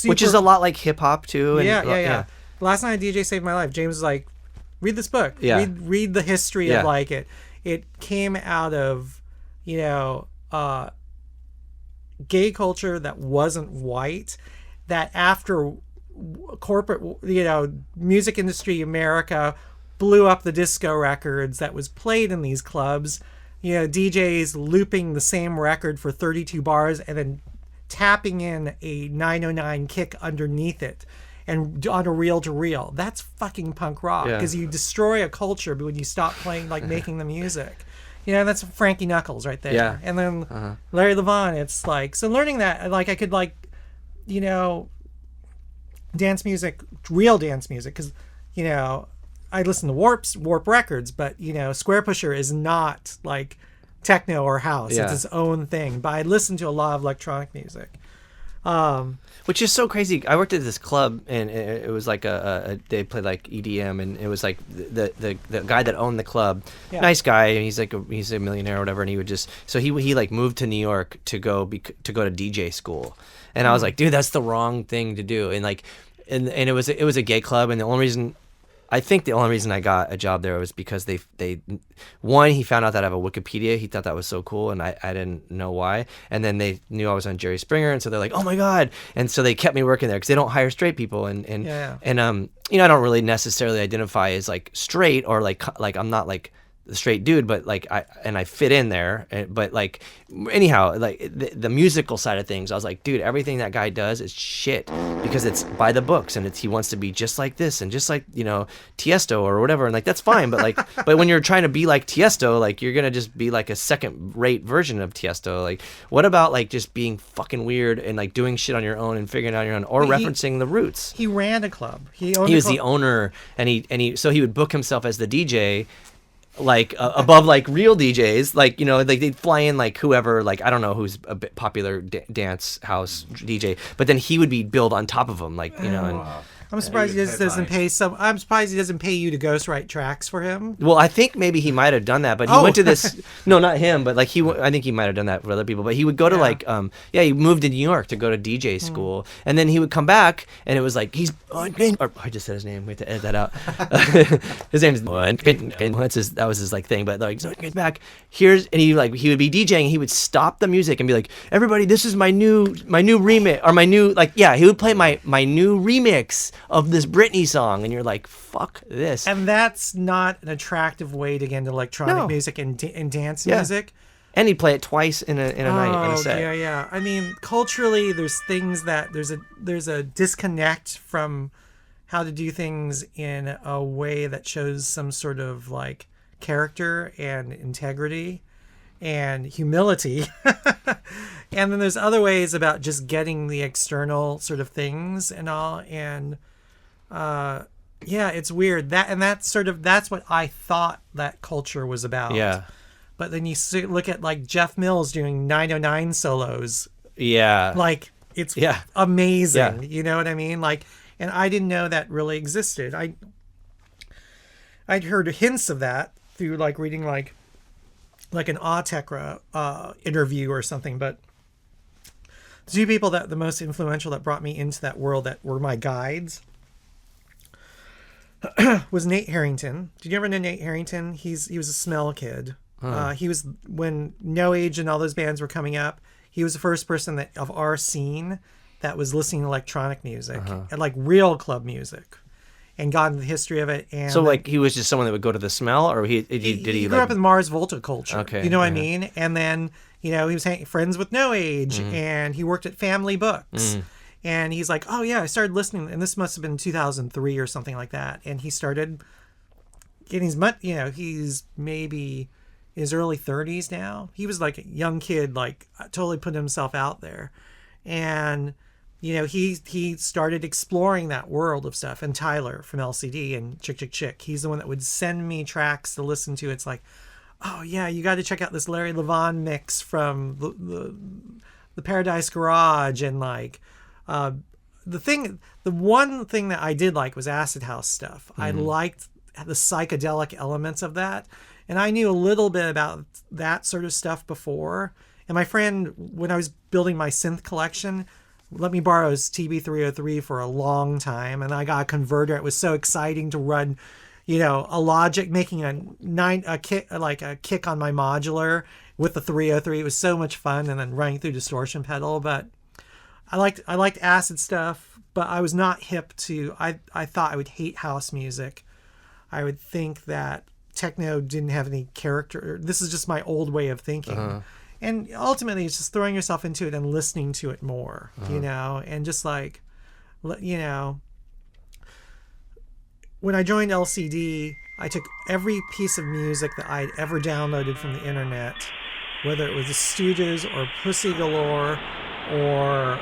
Which is a lot like hip hop too. And, yeah. Last night, DJ saved my life. James was like, "Read this book. Yeah. Read the history Yeah. of like it. It came out of, you know, gay culture that wasn't white. That after corporate, you know, music industry America blew up the disco records that was played in these clubs. You know, DJs looping the same record for 32 bars and then tapping in a 909 kick underneath it and on a reel to reel. That's fucking punk rock, because you destroy a culture when you stop playing, like making the music. You know, that's Frankie Knuckles right there. Yeah. And then Larry Levon, it's like, so learning that, like, I could, like, you know, dance music, real dance music, because, you know, I listen to Warp Records, but, you know, Square Pusher is not like techno or house. Yeah. It's its own thing. But I listen to a lot of electronic music. Which is so crazy. I worked at this club, and it was like they played like EDM, and it was like the guy that owned the club, nice guy, and he's a millionaire or whatever, and he would just, so he like moved to New York to go to DJ school, and I was like, dude, that's the wrong thing to do, and like, and it was a gay club, and I think the only reason I got a job there was because he found out that I have a Wikipedia. He thought that was so cool, and I didn't know why. And then they knew I was on Jerry Springer, and so they're like, "Oh my god!" And so they kept me working there because they don't hire straight people. And you know, I don't really necessarily identify as like straight or like I'm not like the straight dude, but like I fit in there. But like anyhow, like the musical side of things, I was like, dude, everything that guy does is shit because it's by the books, and he wants to be just like this and just like, you know, Tiesto or whatever, and like that's fine, but like but when you're trying to be like Tiesto, like you're gonna just be like a second-rate version of Tiesto. Like, what about like just being fucking weird and like doing shit on your own and figuring it out on your own, or referencing the roots? He ran a club. He was the owner, and so he would book himself as the DJ. Like above like real DJs, like, you know, like they'd fly in like whoever, like I don't know who's a bit popular dance house DJ, but then he would be billed on top of them, like, you know. And I'm surprised he doesn't pay I'm surprised he doesn't pay you to ghostwrite tracks for him. Well, I think maybe he might have done that, but he went to this. No, not him, but like I think he might have done that for other people. But he would go to like he moved to New York to go to DJ school, and then he would come back, and it was like I just said his name. We have to edit that out. His name's that was his like thing. But like, so he gets back and he would be DJing. He would stop the music and be like, "Everybody, this is my new remix, or my new he would play my new remix of this Britney song," and you're like, fuck this. And that's not an attractive way to get into electronic music and dance music. And he'd play it twice in a night in a set. Yeah. I mean, culturally, there's things that there's a disconnect from how to do things in a way that shows some sort of like character and integrity and humility. And then there's other ways about just getting the external sort of things and all. And it's weird that's what I thought that culture was about. Yeah. But then you look at like Jeff Mills doing 909 solos. Yeah. Like it's amazing. You know what I mean? Like, and I didn't know that really existed. I'd heard hints of that through like reading like an Autechre interview or something, but the two people that the most influential that brought me into that world that were my guides was Nate Harrington. Did you ever know Nate Harrington? He was a smell kid. He was, when No Age and all those bands were coming up, he was the first person of our scene that was listening to electronic music and like real club music, and got into the history of it. And so like he was just someone that would go to the smell, or he grew up in Mars Volta culture. Okay, you know what I mean? And then, you know, he was friends with No Age, and he worked at Family Books. And he's like, oh yeah, I started listening, and this must have been 2003 or something like that. And he started getting he's maybe in his early 30s now. He was like a young kid, like totally put himself out there. And, you know, he started exploring that world of stuff. And Tyler from LCD and Chick, he's the one that would send me tracks to listen to. It's like, oh yeah, you got to check out this Larry Levan mix from the Paradise Garage, and like the one thing that I did like was acid house stuff. I liked the psychedelic elements of that, and I knew a little bit about that sort of stuff before. And my friend, when I was building my synth collection, let me borrow his TB303 for a long time, and I got a converter. It was so exciting to run, a Logic, making a kick on my modular with the 303. It was so much fun, and then running through distortion pedal. But I liked acid stuff, but I was not hip to. I thought I would hate house music. I would think that techno didn't have any character. This is just my old way of thinking. And ultimately, it's just throwing yourself into it and listening to it more, and just like, when I joined LCD, I took every piece of music that I'd ever downloaded from the internet, whether it was the Stooges or Pussy Galore or,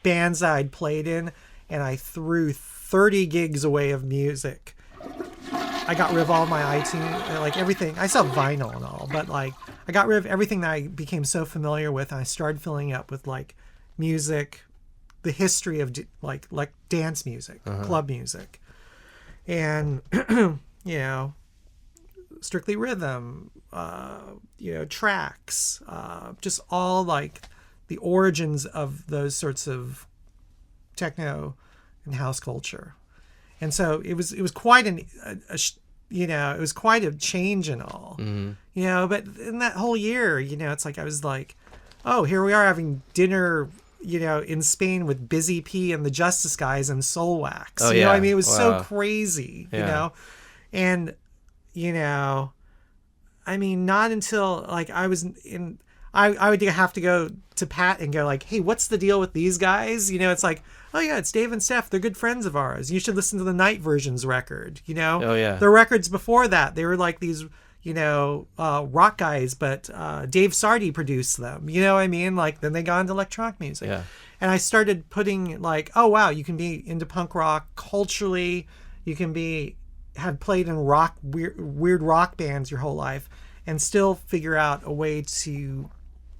bands that I'd played in, and I threw 30 gigs away of music. I got rid of all my iTunes, like everything. I sell vinyl and all, but like I got rid of everything that I became so familiar with, and I started filling up with like music, the history of like dance music, club music, and Strictly Rhythm, tracks, just all like the origins of those sorts of techno and house culture. And so it was quite it was quite a change and all, but in that whole year, it's like, I was like, oh, here we are having dinner, in Spain with Busy P and the Justice Guys and Soul Wax. Oh, I mean, it was so crazy, and, I mean, not until like I was in, I would have to go to Pat and go like, hey, what's the deal with these guys? It's like, oh yeah, it's Dave and Steph. They're good friends of ours. You should listen to the Night Versions record. Oh yeah. The records before that, they were like these, rock guys, but Dave Sardi produced them. You know what I mean? Like then they got into electronic music. Yeah. And I started putting like, oh wow, you can be into punk rock culturally. You can have played in weird rock bands your whole life and still figure out a way to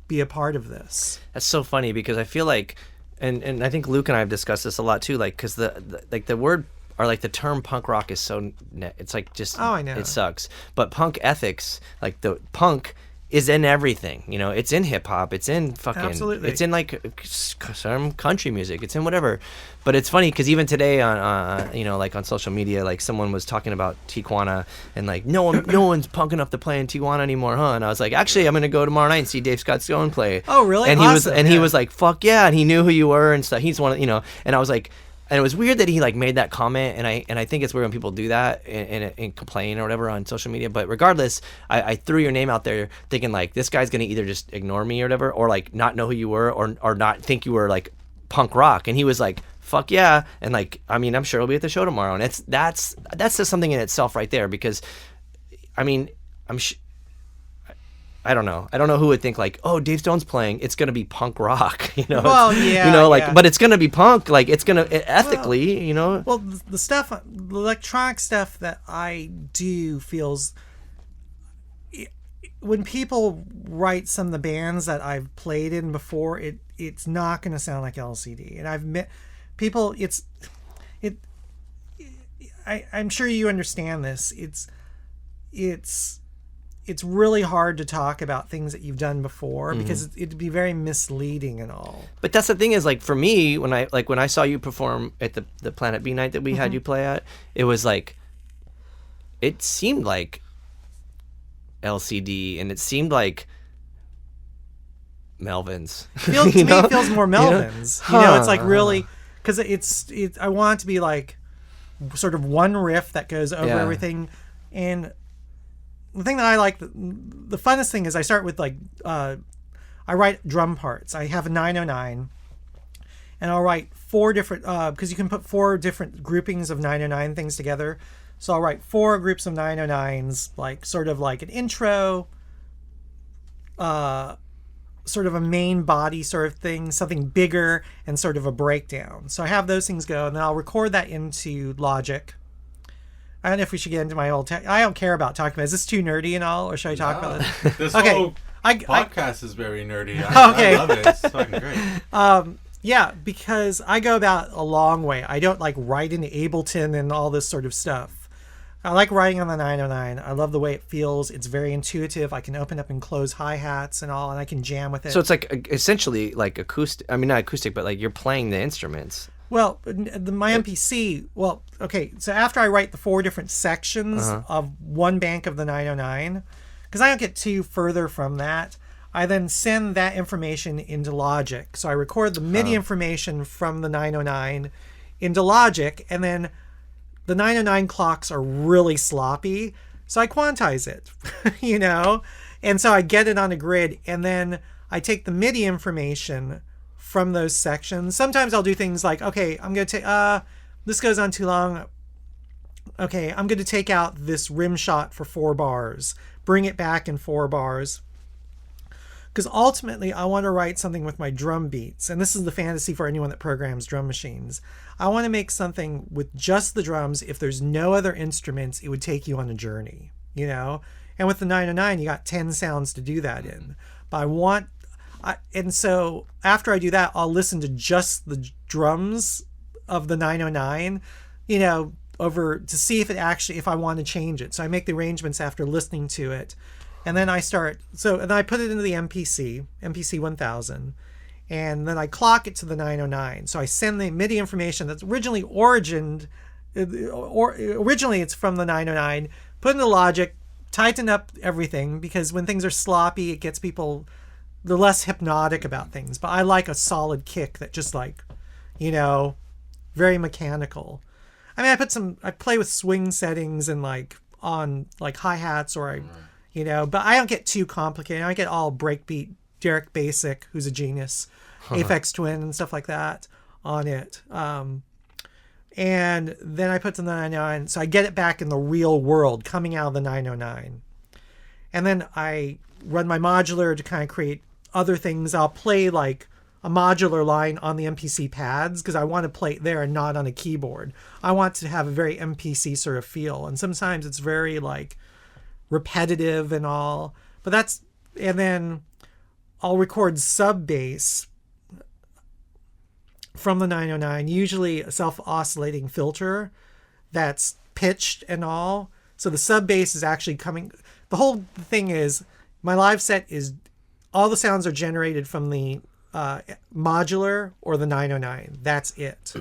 be a part of this. That's so funny because I feel like, and I think Luke and I have discussed this a lot too, like because the word or like the term punk rock is so it's like just I know it sucks. But punk ethics, like the punk is in everything, it's in hip hop, it's in fucking, absolutely, it's in like some country music, it's in whatever. But it's funny because even today on like on social media, like someone was talking about Tijuana and like no one's punk enough to play in Tijuana anymore, huh? And I was like, actually, I'm gonna go tomorrow night and see Dave Scott Stone play. Oh really? And awesome. He was like, fuck yeah, and he knew who you were and stuff. He's one of and I was like. And it was weird that he like made that comment, and I think it's weird when people do that and complain or whatever on social media. But regardless, I threw your name out there thinking like this guy's gonna either just ignore me or whatever, or like not know who you were, or not think you were like punk rock. And he was like, fuck yeah, and like I mean I'm sure he'll be at the show tomorrow, and that's just something in itself right there, because I mean I don't know who would think like, oh, Dave Stone's playing, it's gonna be punk rock, Well, yeah, yeah. but it's gonna be punk, like it's gonna ethically, Well, the electronic stuff that I do feels, when people write some of the bands that I've played in before, it's not gonna sound like LCD, and I've met people. I'm sure you understand this. It's really hard to talk about things that you've done before because it'd be very misleading and all. But that's the thing is, like, for me, when I saw you perform at the Planet B night that we had you play at, it was like, it seemed like LCD and it seemed like Melvins. To me, it feels more Melvins. It's like really, because I want it to be like sort of one riff that goes over everything. And the thing that I like, the funnest thing is I start with like, I write drum parts. I have a 909 and I'll write 4 different, because you can put 4 different groupings of 909 things together. So I'll write 4 groups of 909s, like sort of like an intro, sort of a main body sort of thing, something bigger, and sort of a breakdown. So I have those things go, and then I'll record that into Logic. I don't know if we should get into my old tech. I don't care about talking about it. Is this too nerdy and all, or should I talk about it? This Okay. whole I podcast is very nerdy. Okay. I love it. It's fucking great. Yeah, because I go about a long way. I don't like write in Ableton and all this sort of stuff. I like writing on the 909. I love the way it feels. It's very intuitive. I can open up and close hi-hats and all, and I can jam with it. So it's like essentially like acoustic. I mean, not acoustic, but like you're playing the instruments. Well, my MPC, well, okay, so after I write the 4 different sections of one bank of the 909, because I don't get too further from that, I then send that information into Logic. So I record the MIDI information from the 909 into Logic, and then the 909 clocks are really sloppy, so I quantize it, you know? And so I get it on a grid, and then I take the MIDI information from those sections. Sometimes I'll do things like, okay, I'm going to take, this goes on too long. Okay, I'm going to take out this rim shot for 4 bars, bring it back in 4 bars. Because ultimately, I want to write something with my drum beats. And this is the fantasy for anyone that programs drum machines. I want to make something with just the drums. If there's no other instruments, it would take you on a journey, you know? And with the 909, you got 10 sounds to do that in. But and so after I do that, I'll listen to just the drums of the 909, you know, over to see if I want to change it. So I make the arrangements after listening to it. And then I put it into the MPC 1000, and then I clock it to the 909. So I send the MIDI information that's originally it's from the 909, put into Logic, tighten up everything, because when things are sloppy, it gets people, they're less hypnotic about things. But I like a solid kick that just like, you know, very mechanical. I mean, I play with swing settings and like on like hi-hats or you know, but I don't get too complicated. I get all breakbeat, Derek Basic, who's a genius, Aphex Twin and stuff like that on it. And then I put the 909, so I get it back in the real world coming out of the 909. And then I run my modular to kind of create other things. I'll play like a modular line on the MPC pads because I want to play it there and not on a keyboard. I want to have a very MPC sort of feel. And sometimes it's very like repetitive and all, and then I'll record sub bass from the 909, usually a self-oscillating filter that's pitched and all. So the sub bass is actually coming. The whole thing is my live set is all the sounds are generated from the modular or the 909. That's it.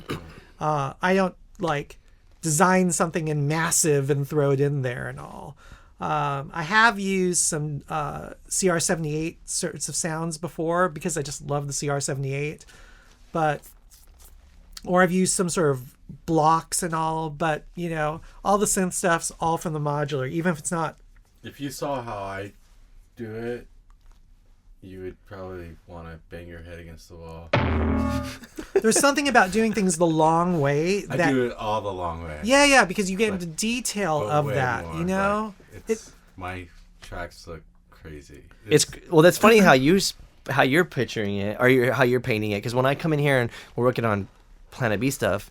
I don't like design something in massive and throw it in there and all. I have used some CR78 sorts of sounds before because I just love the CR78, or I've used some sort of blocks and all, but you know, all the synth stuff's all from the modular, even if it's not. If you saw how I do it, you would probably want to bang your head against the wall. There's something about doing things the long way. I do it all the long way. Yeah, because you get into detail of that, more, you know? Like, my tracks look crazy. Well, that's funny how you're picturing it, or how you're painting it. Because when I come in here and we're working on Planet B stuff,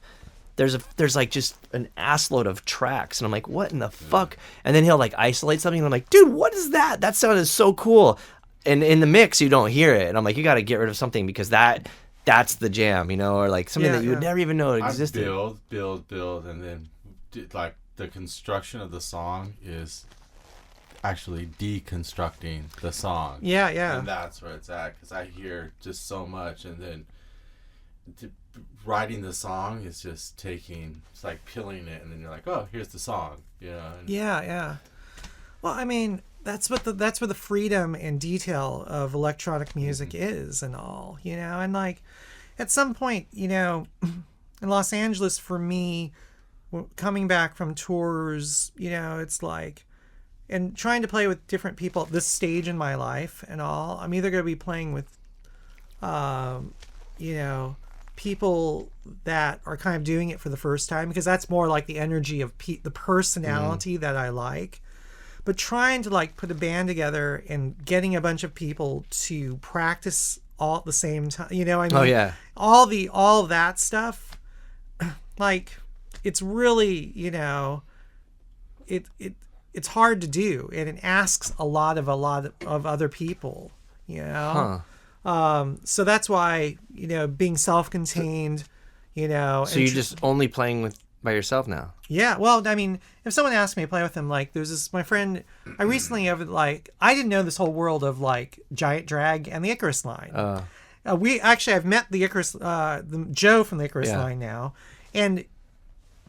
there's like just an assload of tracks, and I'm like, what in the fuck? And then he'll like isolate something, and I'm like, dude, what is that? That sound is so cool. And in the mix, you don't hear it, and I'm like, you got to get rid of something because that's the jam, you know, or like something that you would never even know existed. I build, and then like the construction of the song is actually deconstructing the song. Yeah. And that's where it's at, because I hear just so much, and then writing the song is just it's like peeling it, and then you're like, oh, here's the song, you know. Yeah. Well, I mean, that's where the freedom and detail of electronic music is and all, you know. And like at some point, you know, in Los Angeles for me, coming back from tours, you know, it's like, and trying to play with different people at this stage in my life and all, I'm either going to be playing with you know, people that are kind of doing it for the first time, because that's more like the energy of the personality that I like. But trying to like put a band together and getting a bunch of people to practice all at the same time, you know, I mean, oh yeah, all that stuff, like it's really, you know, it's hard to do, and it asks a lot of other people, you know. So that's why, you know, being self-contained, you know. So you're just only playing by yourself now? Yeah. Well, I mean, if someone asked me to play with them, like there's my friend, I recently have like, I didn't know this whole world of like Giant Drag and the Icarus Line. I've met the Icarus, Joe from the Icarus Line now,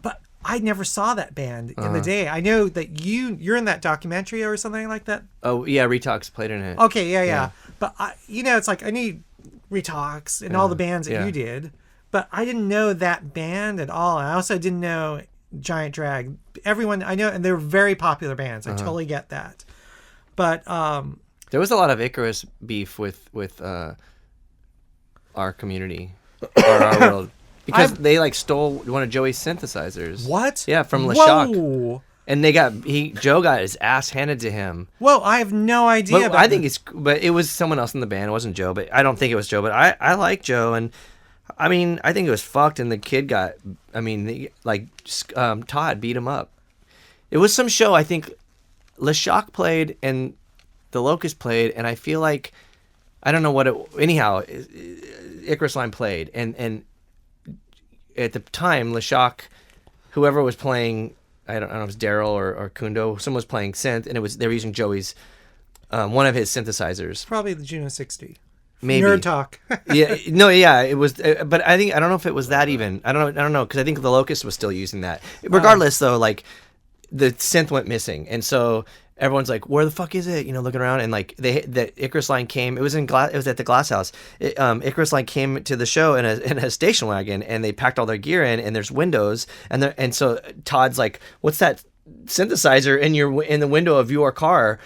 but I never saw that band in the day. I know that you're in that documentary or something like that. Oh yeah, Retox played in it. Okay, yeah. But you know, it's like I need Retox and all the bands that you did, but I didn't know that band at all. I also didn't know Giant Drag. Everyone I know, and they're very popular bands. I totally get that. But there was a lot of Icarus beef with our community or our world because they like stole one of Joey's synthesizers. What? Yeah, from LeShock. Whoa. And Joe got his ass handed to him. Whoa, I have no idea. But it was someone else in the band. It wasn't Joe, but I don't think it was Joe. But I like Joe, and I mean, I think it was fucked. And the kid got, Todd beat him up. It was some show. I think LeShock played and the Locust played, and I feel like I don't know what it. Anyhow, Icarus Line played, and at the time, LeShock, whoever was playing. I don't know if it was Daryl or Kundo. Someone was playing synth, and they were using Joey's, one of his synthesizers. Probably the Juno 60. Maybe. Nerd Talk. It was. But I don't know if it was that even. I don't know because I think the Locust was still using that. Regardless, though, like the synth went missing, and so everyone's like, "Where the fuck is it?" You know, looking around, and like the Icarus Line came. It was at the Glass House. Icarus Line came to the show in a station wagon, and they packed all their gear in. And there's windows, and so Todd's like, "What's that synthesizer in the window of your car?"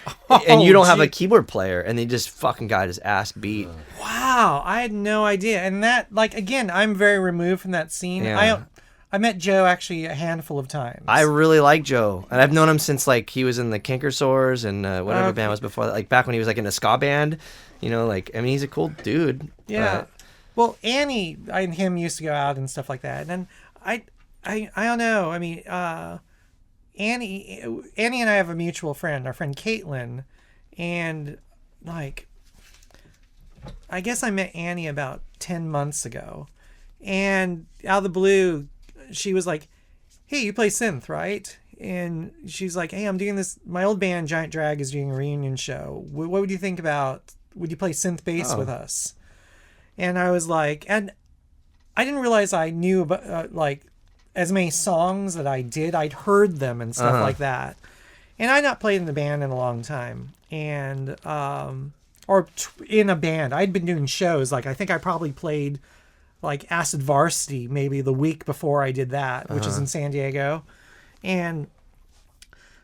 And you don't have a keyboard player, and they just fucking got his ass beat. Wow, I had no idea. And that, like, again, I'm very removed from that scene. Yeah. I met Joe actually a handful of times. I really like Joe, and I've known him since like he was in the Kinker Sores and whatever band was before that. Like back when he was like in a ska band, you know. Like I mean, he's a cool dude. Yeah. Well, Annie and him used to go out and stuff like that, and then I don't know. I mean, Annie and I have a mutual friend, our friend Caitlin, and like, I guess I met Annie about 10 months ago, and out of the blue, she was like, "Hey, you play synth, right?" And she's like, "Hey, I'm doing this. My old band, Giant Drag, is doing a reunion show. What would you think about? Would you play synth bass with us?" And I was like, and I didn't realize I knew about like as many songs that I did. I'd heard them and stuff like that, and I'd not played in the band in a long time, and in a band. I'd been doing shows. Like I think I probably played like Acid Varsity maybe the week before I did that, which is in San Diego. And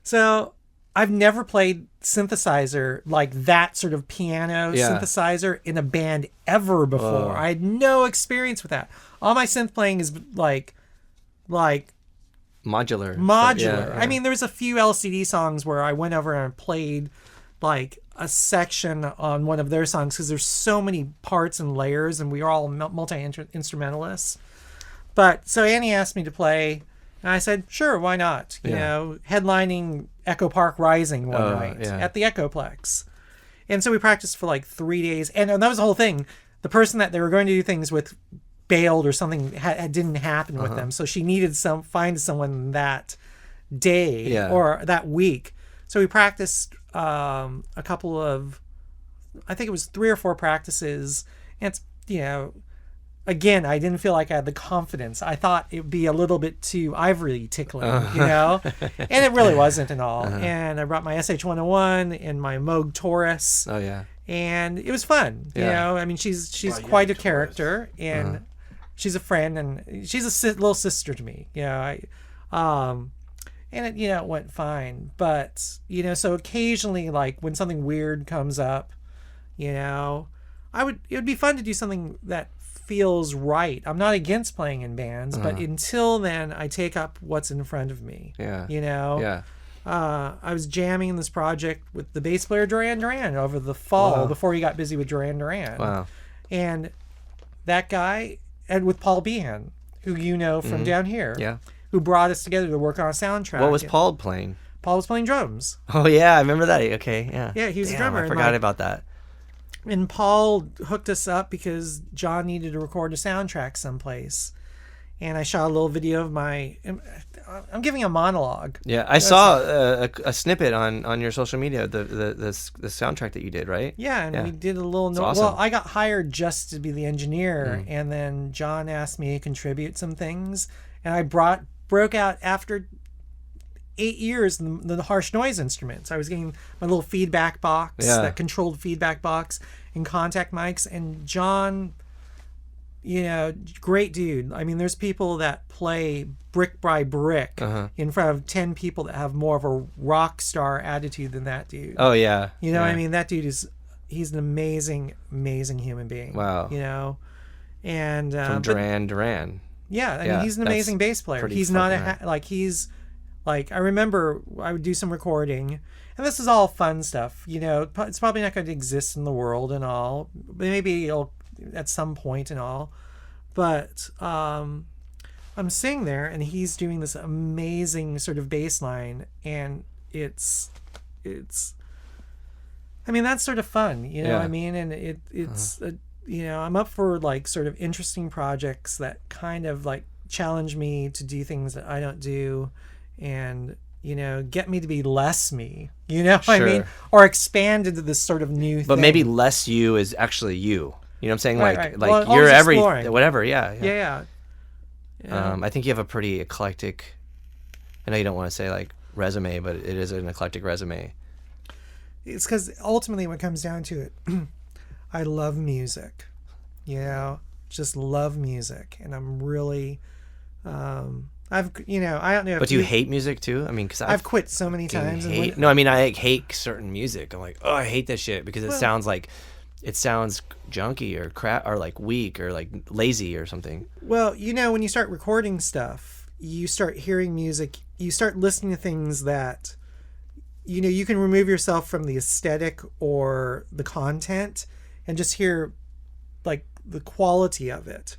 so I've never played synthesizer, like that sort of piano synthesizer in a band ever before. I had no experience with that. All my synth playing is like modular. Yeah. I mean, there's a few LCD songs where I went over and played like a section on one of their songs because there's so many parts and layers, and we are all multi-instrumentalists. But so Annie asked me to play, and I said, sure, why not? You know, headlining Echo Park Rising one night at the Echoplex. And so we practiced for like 3 days, and that was the whole thing. The person that they were going to do things with bailed or something didn't happen with them, so she needed find someone that day or that week. So we practiced a couple of, I think it was 3 or 4 practices. And it's, you know, again, I didn't feel like I had the confidence. I thought it would be a little bit too ivory tickling, you know, and it really wasn't at all. And I brought my SH-101 and my Moog Taurus. Oh yeah. And it was fun, you know. I mean, she's quite a character, and she's a friend, and she's a little sister to me, you know. And it, you know, it went fine. But, you know, so occasionally, like, when something weird comes up, you know, it would be fun to do something that feels right. I'm not against playing in bands, but until then, I take up what's in front of me. Yeah. You know? Yeah. I was jamming in this project with the bass player Duran Duran over the fall before he got busy with Duran Duran. Wow. And that guy, and with Paul Behan, who you know from down here. Yeah. Who brought us together to work on a soundtrack. What was Paul playing? Paul was playing drums. Oh yeah, I remember that. Okay, yeah. Yeah, he was a Damn, drummer. I and, forgot like, about that. And Paul hooked us up because John needed to record a soundtrack someplace. And I shot a little video of I'm giving a monologue. Yeah, I saw a snippet on your social media, the soundtrack that you did, right? Yeah, and we did a little. Awesome. Well, I got hired just to be the engineer, and then John asked me to contribute some things, and I broke out after 8 years the harsh noise instruments. I was getting my little feedback box, that controlled feedback box, and contact mics, and John. Great dude. I mean, there's people that play brick by brick in front of 10 people that have more of a rock star attitude than that dude. Oh, yeah. What I mean? That dude he's an amazing, amazing human being. Wow. And from Duran. Yeah, I mean, he's an amazing bass player. He's not I remember I would do some recording, and this is all fun stuff. It's probably not going to exist in the world and all, but maybe it'll at some point and all, but I'm sitting there and he's doing this amazing sort of bass line, and it's I mean, that's sort of fun, what I mean, and it's I'm up for like sort of interesting projects that kind of like challenge me to do things that I don't do, and get me to be less me, what I mean, or expand into this sort of new thing. But maybe less you is actually you. You know what I'm saying? Right. Like Well, you're exploring. whatever. Yeah. Yeah. I think you have a pretty eclectic. I know you don't want to say like resume, but it is an eclectic resume. It's because ultimately, when it comes down to it, I love music. Just love music, and I'm really. I don't know. But do you hate music too? I mean, because I've quit so many times. No, I mean I hate certain music. I'm like, I hate this shit because it sounds junky or crap or like weak or like lazy or something. Well, when you start recording stuff, you start hearing music, you start listening to things that, you can remove yourself from the aesthetic or the content and just hear like the quality of it.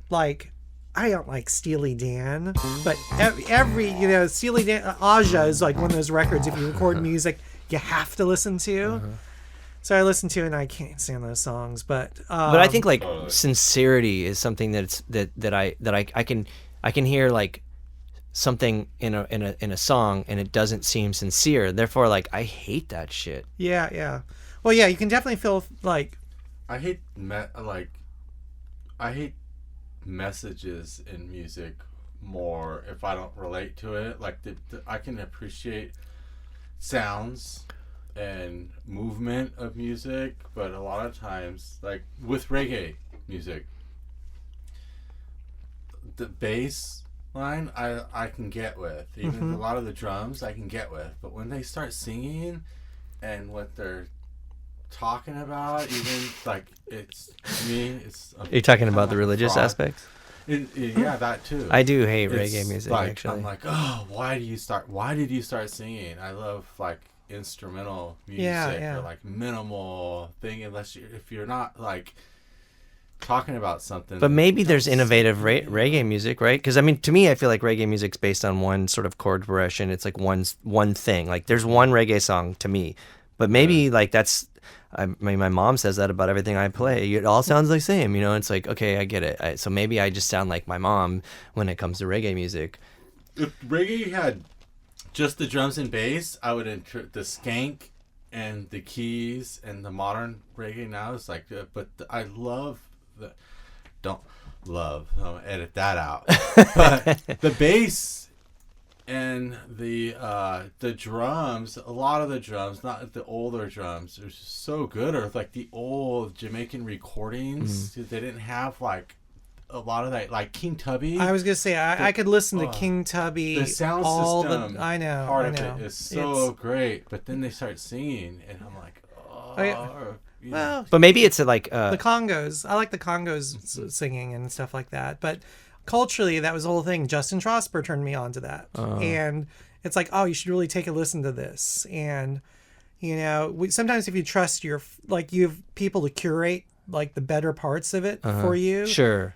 Like, I don't like Steely Dan, but every Steely Dan, Aja is like one of those records. If you record music, you have to listen to. So I listen to it, and I can't stand those songs. But I think like sincerity is something that I can hear like something in a song, and it doesn't seem sincere. Therefore, like I hate that shit. Yeah. Well, yeah, you can definitely feel like I hate messages in music more if I don't relate to it. Like I can appreciate sounds and movement of music, but a lot of times, like with reggae music, the bass line I can get with, even a lot of the drums I can get with, but when they start singing and what they're talking about, even like it's Are you talking about the religious aspects? Yeah, that too. I do hate reggae music, like, actually. I'm like, why did you start singing? I love like instrumental music or like minimal thing, if you're not like talking about something. But maybe there's innovative reggae music, right? Because I mean, to me, I feel like reggae music's based on one sort of chord progression. It's like one thing. Like there's one reggae song to me, but maybe like that's. I mean, my mom says that about everything I play. It all sounds the same, It's like, okay, I get it. So maybe I just sound like my mom when it comes to reggae music. If reggae had just the drums and bass, I would the skank and the keys and the modern reggae now is like, but I love I'll edit that out. But the bass and the drums, a lot of the drums, not the older drums, are just so good. Or like the old Jamaican recordings, they didn't have like a lot of that, like King Tubby. I was gonna say I could listen to King Tubby. The sound system part of it is so great, but then they start singing, and I'm like, well, but maybe it's like the Congos. I like the Congos singing and stuff like that, but. Culturally, that was the whole thing. Justin Strasberg turned me on to that. And it's like, you should really take a listen to this. And, sometimes if you trust you have people to curate like the better parts of it for you. Sure.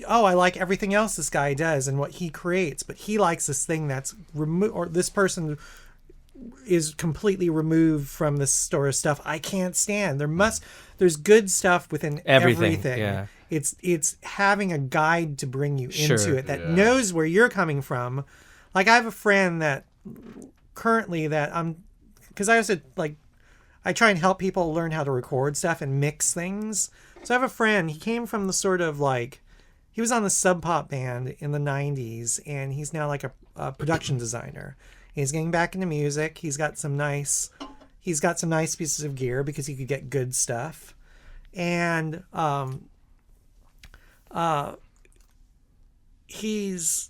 I like everything else this guy does and what he creates, but he likes this thing that's removed, or this person is completely removed from this sort of stuff I can't stand. There's good stuff within everything. Yeah. It's having a guide to bring you Sure. into it that knows where you're coming from. Like I have a friend that currently because I also like I try and help people learn how to record stuff and mix things. So I have a friend, he came from the sort of like, he was on the Sub Pop band in the 90s, and he's now like a production designer. He's getting back into music. He's got some nice pieces of gear because he could get good stuff. And he's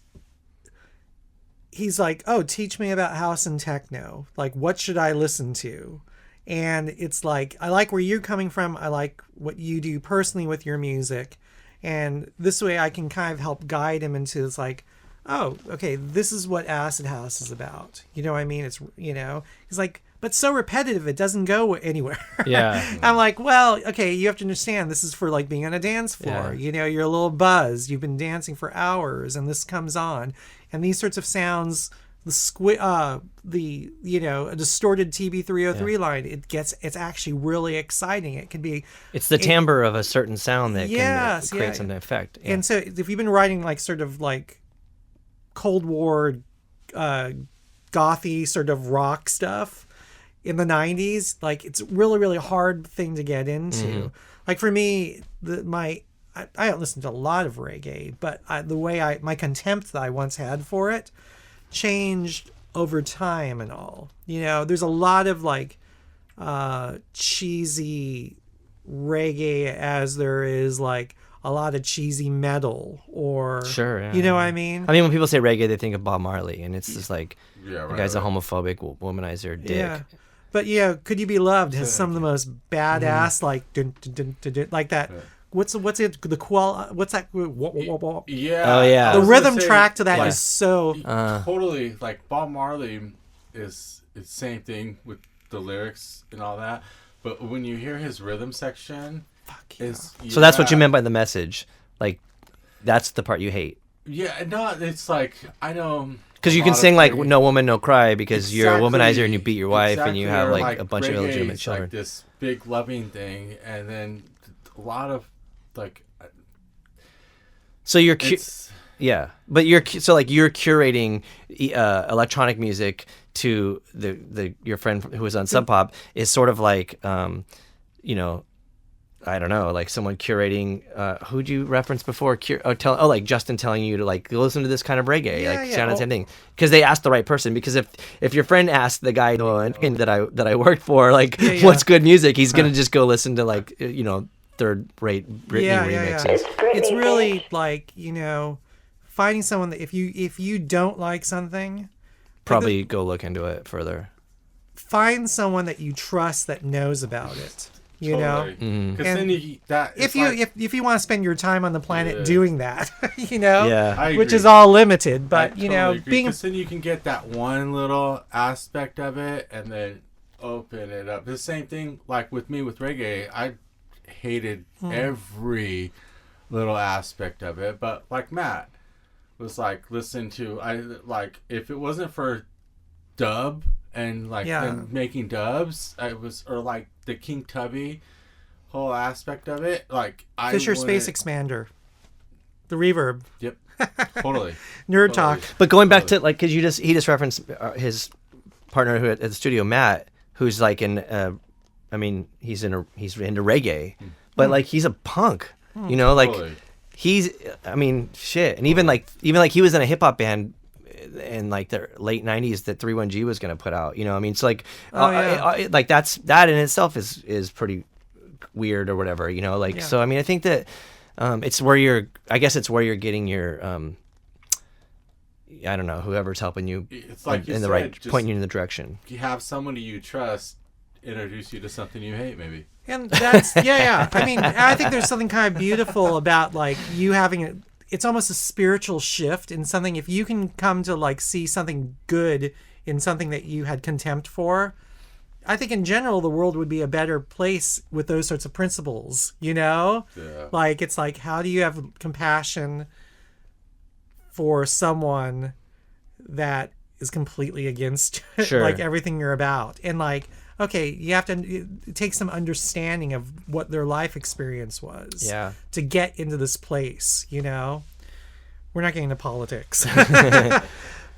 like, oh, teach me about house and techno. Like, what should I listen to? And it's like, I like where you're coming from. I like what you do personally with your music. And this way I can kind of help guide him into, it's like, oh, okay, this is what acid house is about. You know what I mean? It's, he's like, but so repetitive, it doesn't go anywhere. Yeah. I'm like, well, okay, you have to understand this is for like being on a dance floor. Yeah. You're a little buzzed. You've been dancing for hours and this comes on. And these sorts of sounds, a distorted TB303 line, it's actually really exciting. It can be, it's the timbre of a certain sound that can create yeah. some effect. Yeah. And so if you've been writing like sort of like Cold War gothy sort of rock stuff in the 90s, like it's a really, really hard thing to get into. Mm-hmm. Like for me, I don't listen to a lot of reggae, but my contempt that I once had for it changed over time and all. There's a lot of like cheesy reggae as there is like a lot of cheesy metal or sure, yeah, you know what I mean? I mean, when people say reggae, they think of Bob Marley, and it's just like Yeah, the guy's a homophobic womanizer dick. Yeah. But Could You Be Loved has some of the most badass like dun, dun, dun, dun, dun, like that. What's it? The what's that? Yeah. Oh, yeah. The I was rhythm gonna say, track to that like, is so. totally like Bob Marley is it's same thing with the lyrics and all that, but when you hear his rhythm section, So that's what you meant by the message. Like, that's the part you hate. Yeah, no, it's like I know. Because you can sing like "No Woman, No Cry" because you're a womanizer and you beat your wife and you have or, like a bunch of illegitimate children. Like this big loving thing, and then a lot of like. So you're but you're curating electronic music to your friend who was on Sub Pop is sort of like I don't know, like someone curating. Who'd you reference before? Like Justin telling you to like go listen to this kind of reggae, sound the same thing. Because they asked the right person. Because if your friend asked the guy that I worked for, like what's good music, he's gonna just go listen to like third-rate Britney remixes. It's really like finding someone that if you don't like something, probably go look into it further. Find someone that you trust that knows about it. Because then if you want to spend your time on the planet doing that, which is all limited, but because then you can get that one little aspect of it and then open it up. The same thing like with me with reggae, I hated every little aspect of it, but like Matt was like listen to if it wasn't for dub and like them making dubs, or like the King Tubby whole aspect of it, like Fisher Space Expander, the reverb. Yep, totally. Nerd talk. But going back to like, because he just referenced his partner who at the studio, Matt, who's like he's into reggae, but like he's a punk, Totally. He's, shit, and even like he was in a hip hop band in like the late 90s that 31G was going to put out, so like like that in itself is pretty weird or whatever, so I think that it's where you're getting your I don't know, whoever's helping you, it's like in the right, pointing you in the direction. You have somebody you trust introduce you to something you hate, maybe. And that's I think there's something kind of beautiful about like you having it's almost a spiritual shift in something. If you can come to like see something good in something that you had contempt for, I think in general the world would be a better place with those sorts of principles, like it's like, how do you have compassion for someone that is completely against Sure. like everything you're about. And like, okay, you have to take some understanding of what their life experience was Yeah. to get into this place, you know? We're not getting into politics.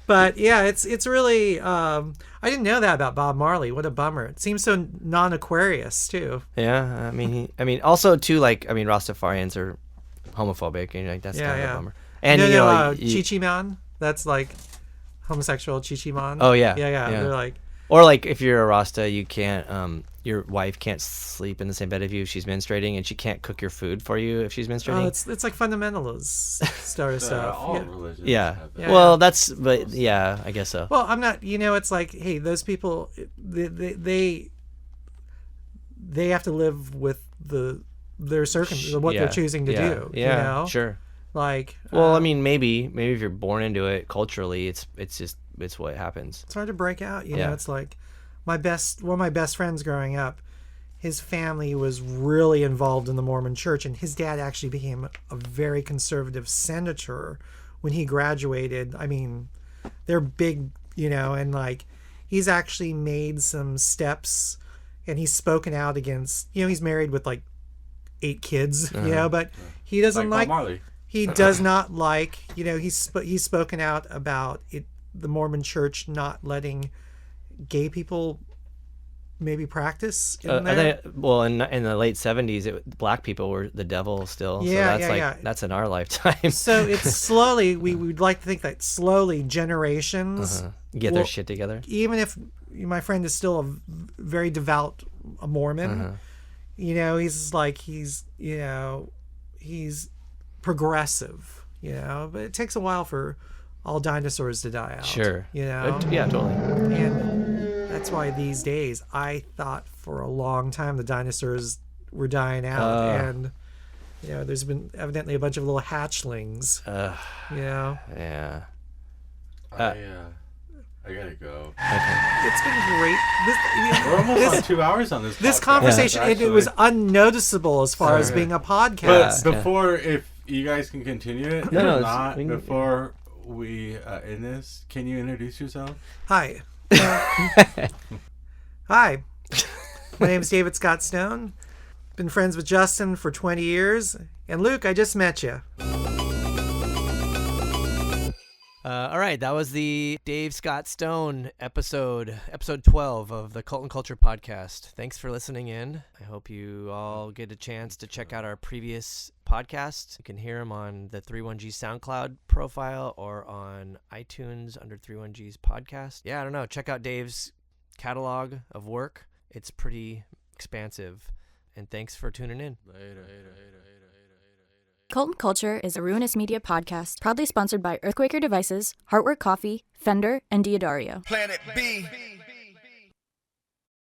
But yeah, it's really, I didn't know that about Bob Marley. What a bummer. It seems so non-Aquarius too. Yeah. I mean, also too, like, I mean, Rastafarians are homophobic, and like that's Yeah, kind of yeah. a bummer. And No, you know, no, Chi-Chi Man, that's like homosexual Chi-Chi Man. Oh, yeah. Yeah. Yeah. They're like, or like if you're a Rasta, you can't, your wife can't sleep in the same bed as you if she's menstruating, and she can't cook your food for you if she's menstruating. oh, it's like fundamentalist sort of stuff. All Yeah. religions Yeah. have that. Yeah. Well, but yeah, I guess so. Well, I'm not. You know, it's like, hey, those people, they have to live with their what they're choosing to do. Yeah, you know? sure. Like, Well, I mean, maybe if you're born into it culturally, it's what happens. it's hard to break out. You Yeah. know, it's like one of my best friends growing up. His family was really involved in the Mormon Church, and his dad actually became a very conservative senator when he graduated. I mean, they're big, you know, and like he's actually made some steps, and he's spoken out against. You know, he's married with like 8 kids, you know, but he doesn't Like like. Bob Marley. He does not like, you know, he's spoken out about it, the Mormon Church not letting gay people maybe practice in there. Well, in the late 70s, black people were the devil still. Yeah, so that's yeah. that's in our lifetime. So it's slowly, we would like to think that slowly generations Get will- their shit together. even if my friend is still a very devout Mormon, you know, he's progressive, you know, but it takes a while for all dinosaurs to die out. Sure. You know? Yeah, totally. And that's why these days, I thought for a long time the dinosaurs were dying out. And, you know, there's been evidently a bunch of little hatchlings, you know? Yeah. I gotta go. It's been great. We're almost on 2 hours on this. This podcast, conversation, it was actually. unnoticeable as far as Okay. being a But podcast. before, if you guys can continue it, No, if it's- not, we can- before we end this, can you introduce yourself? Hi. Hi. My name is David Scott Stone. Been friends with Justin for 20 years. And Luke, I just met you. All right, that was the Dave Scott Stone episode 12 of the Cult and Culture podcast. Thanks for listening in. I hope you all get a chance to check out our previous podcasts. You can hear them on the 31G SoundCloud profile or on iTunes under 31G's podcast. Yeah, I don't know. Check out Dave's catalog of work. It's pretty expansive. And thanks for tuning in. Later. Cult and Culture is a Ruinous Media podcast, proudly sponsored by Earthquaker Devices, Heartwork Coffee, Fender, and Diodario. Planet B.